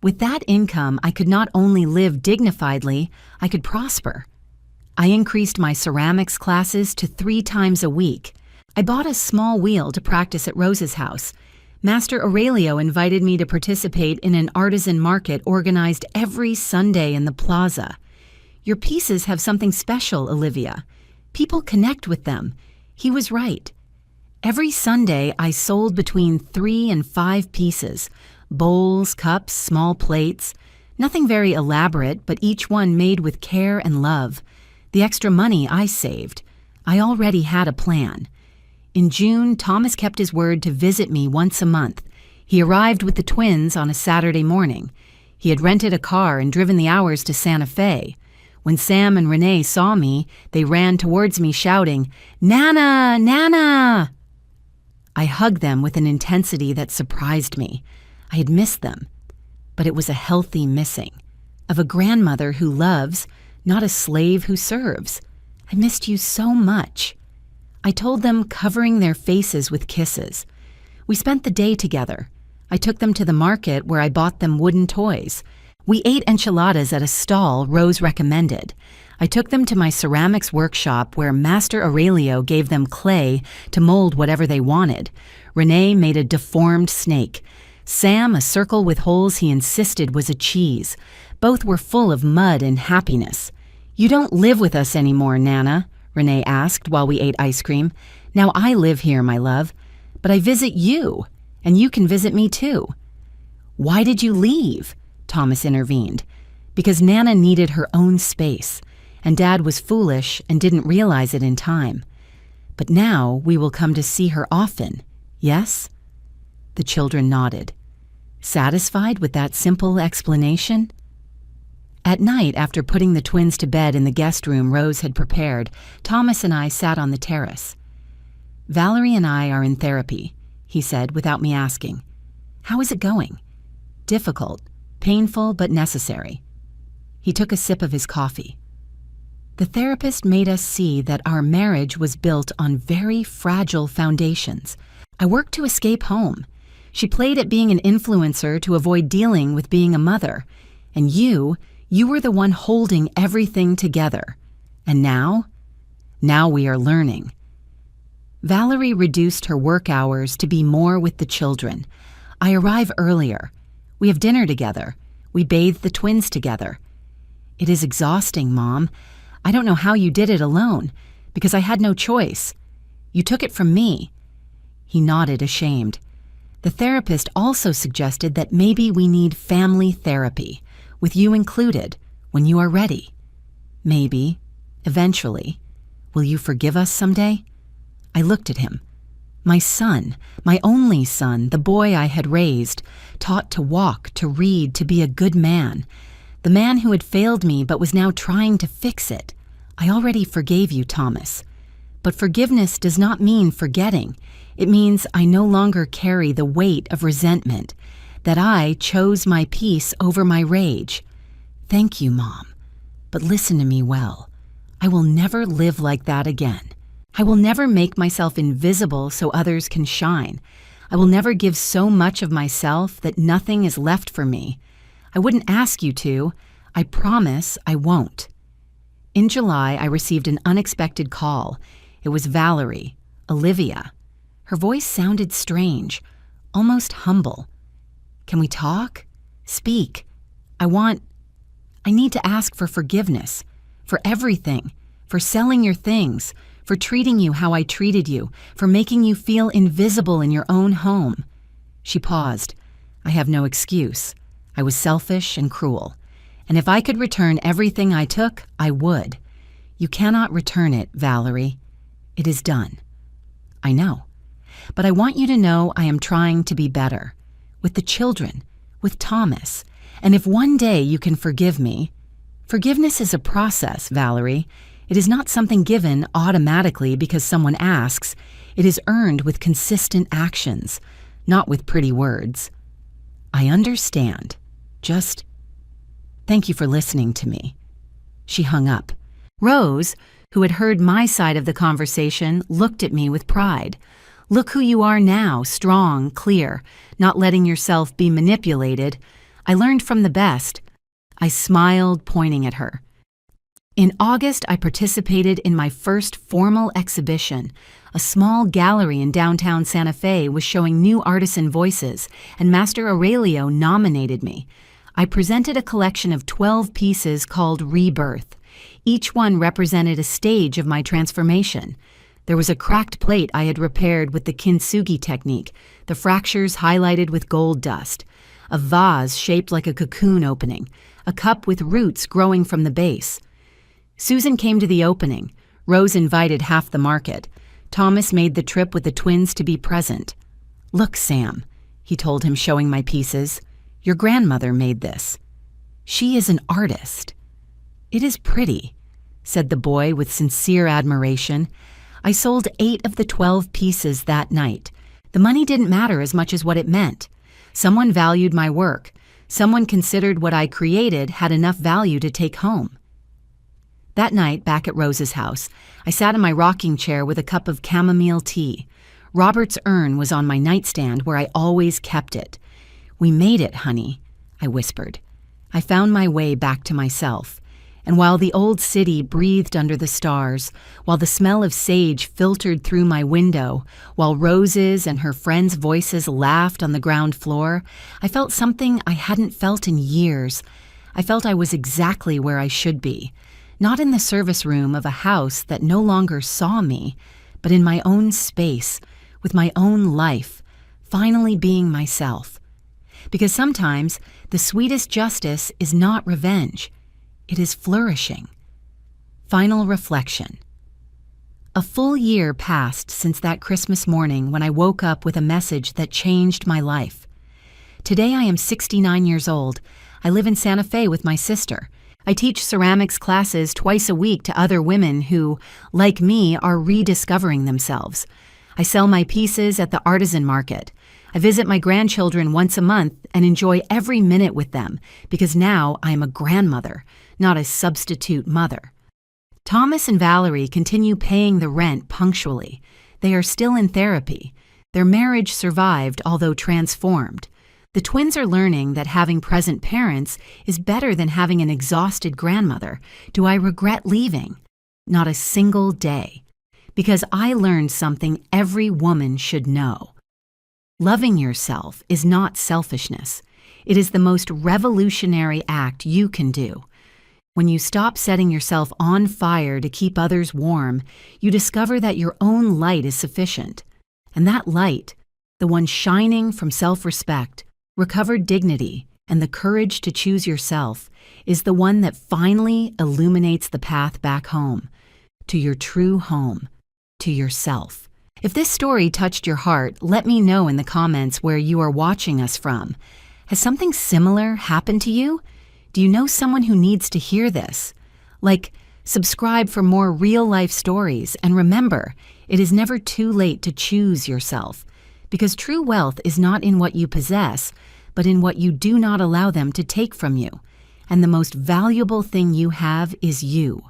With that income, I could not only live dignifiedly, I could prosper. I increased my ceramics classes to 3 times a week. I bought a small wheel to practice at Rose's house. Master Aurelio invited me to participate in an artisan market organized every Sunday in the plaza. Your pieces have something special, Olivia. People connect with them. He was right. Every Sunday, I sold between 3 and 5 pieces. Bowls, cups, small plates. Nothing very elaborate, but each one made with care and love. The extra money I saved. I already had a plan. In June, Thomas kept his word to visit me once a month. He arrived with the twins on a Saturday morning. He had rented a car and driven the hours to Santa Fe. When Sam and Renee saw me, they ran towards me shouting, "Nana! Nana!" I hugged them with an intensity that surprised me. I had missed them, but it was a healthy missing. of a grandmother who loves, not a slave who serves. I missed you so much." I told them, covering their faces with kisses. We spent the day together. I took them to the market where I bought them wooden toys. We ate enchiladas at a stall Rose recommended. I took them to my ceramics workshop where Master Aurelio gave them clay to mold whatever they wanted. Renee made a deformed snake. Sam a circle with holes he insisted was a cheese. Both were full of mud and happiness. "You don't live with us anymore, Nana," Renee asked while we ate ice cream. "Now I live here, my love. But I visit you, and you can visit me too." "Why did you leave?" Thomas intervened. "Because Nana needed her own space, and Dad was foolish and didn't realize it in time. But now we will come to see her often, yes?" The children nodded. Satisfied with that simple explanation? At night, after putting the twins to bed in the guest room Rose had prepared, Thomas and I sat on the terrace. "Valerie and I are in therapy," he said without me asking. "How is it going?" "Difficult, painful, but necessary." He took a sip of his coffee. "The therapist made us see that our marriage was built on very fragile foundations. I worked to escape home. She played at being an influencer to avoid dealing with being a mother. And you were the one holding everything together. And now? Now we are learning." Valerie reduced her work hours to be more with the children. I arrive earlier. We have dinner together. We bathe the twins together. "It is exhausting, Mom. I don't know how you did it alone, because I had no choice. You took it from me." He nodded, ashamed. The therapist also suggested that maybe we need family therapy, with you included, when you are ready. Maybe, eventually. Will you forgive us someday? I looked at him. My son, my only son, the boy I had raised, taught to walk, to read, to be a good man. The man who had failed me but was now trying to fix it. I already forgave you, Thomas. But forgiveness does not mean forgetting. It means I no longer carry the weight of resentment, that I chose my peace over my rage. Thank you, Mom. But listen to me well. I will never live like that again. I will never make myself invisible so others can shine. I will never give so much of myself that nothing is left for me. I wouldn't ask you to. I promise I won't. In July, I received an unexpected call. It was Valerie, Olivia. Her voice sounded strange, almost humble. "Can we talk? Speak. I need to ask for forgiveness, for everything, for selling your things, for treating you how I treated you, for making you feel invisible in your own home." She paused. "I have no excuse. I was selfish and cruel. And if I could return everything I took, I would. You cannot return it, Valerie. It is done." "I know. But I want you to know I am trying to be better. With the children, with Thomas. And if one day you can forgive me. Forgiveness is a process, Valerie. It is not something given automatically because someone asks. It is earned with consistent actions, not with pretty words." "I understand. Just thank you for listening to me." She hung up. Rose, who had heard my side of the conversation, looked at me with pride. "Look who you are now, strong, clear, not letting yourself be manipulated. I learned from the best." I smiled, pointing at her. In August, I participated in my first formal exhibition. A small gallery in downtown Santa Fe was showing new artisan voices, and Master Aurelio nominated me. I presented a collection of 12 pieces called Rebirth. Each one represented a stage of my transformation. There was a cracked plate I had repaired with the kintsugi technique, the fractures highlighted with gold dust, a vase shaped like a cocoon opening, a cup with roots growing from the base. Susan came to the opening. Rose invited half the market. Thomas made the trip with the twins to be present. "Look, Sam," he told him, showing my pieces. "Your grandmother made this. She is an artist." "It is pretty," said the boy with sincere admiration. I sold 8 of the 12 pieces that night. The money didn't matter as much as what it meant. Someone valued my work. Someone considered what I created had enough value to take home. That night, back at Rose's house, I sat in my rocking chair with a cup of chamomile tea. Robert's urn was on my nightstand where I always kept it. "We made it, honey," I whispered. I found my way back to myself, and while the old city breathed under the stars, while the smell of sage filtered through my window, while Roses and her friends' voices laughed on the ground floor, I felt something I hadn't felt in years. I felt I was exactly where I should be, not in the service room of a house that no longer saw me, but in my own space, with my own life, finally being myself. Because sometimes the sweetest justice is not revenge. It is flourishing. Final reflection. A full year passed since that Christmas morning when I woke up with a message that changed my life. Today I am 69 years old. I live in Santa Fe with my sister. I teach ceramics classes twice a week to other women who, like me, are rediscovering themselves. I sell my pieces at the artisan market. I visit my grandchildren once a month and enjoy every minute with them because now I am a grandmother, not a substitute mother. Thomas and Valerie continue paying the rent punctually. They are still in therapy. Their marriage survived, although transformed. The twins are learning that having present parents is better than having an exhausted grandmother. Do I regret leaving? Not a single day. Because I learned something every woman should know. Loving yourself is not selfishness. It is the most revolutionary act you can do. When you stop setting yourself on fire to keep others warm, you discover that your own light is sufficient. And that light, the one shining from self-respect, recovered dignity, and the courage to choose yourself, is the one that finally illuminates the path back home, to your true home, to yourself. If this story touched your heart, let me know in the comments where you are watching us from. Has something similar happened to you? Do you know someone who needs to hear this? Subscribe for more real-life stories, and remember, it is never too late to choose yourself, because true wealth is not in what you possess, but in what you do not allow them to take from you. And the most valuable thing you have is you.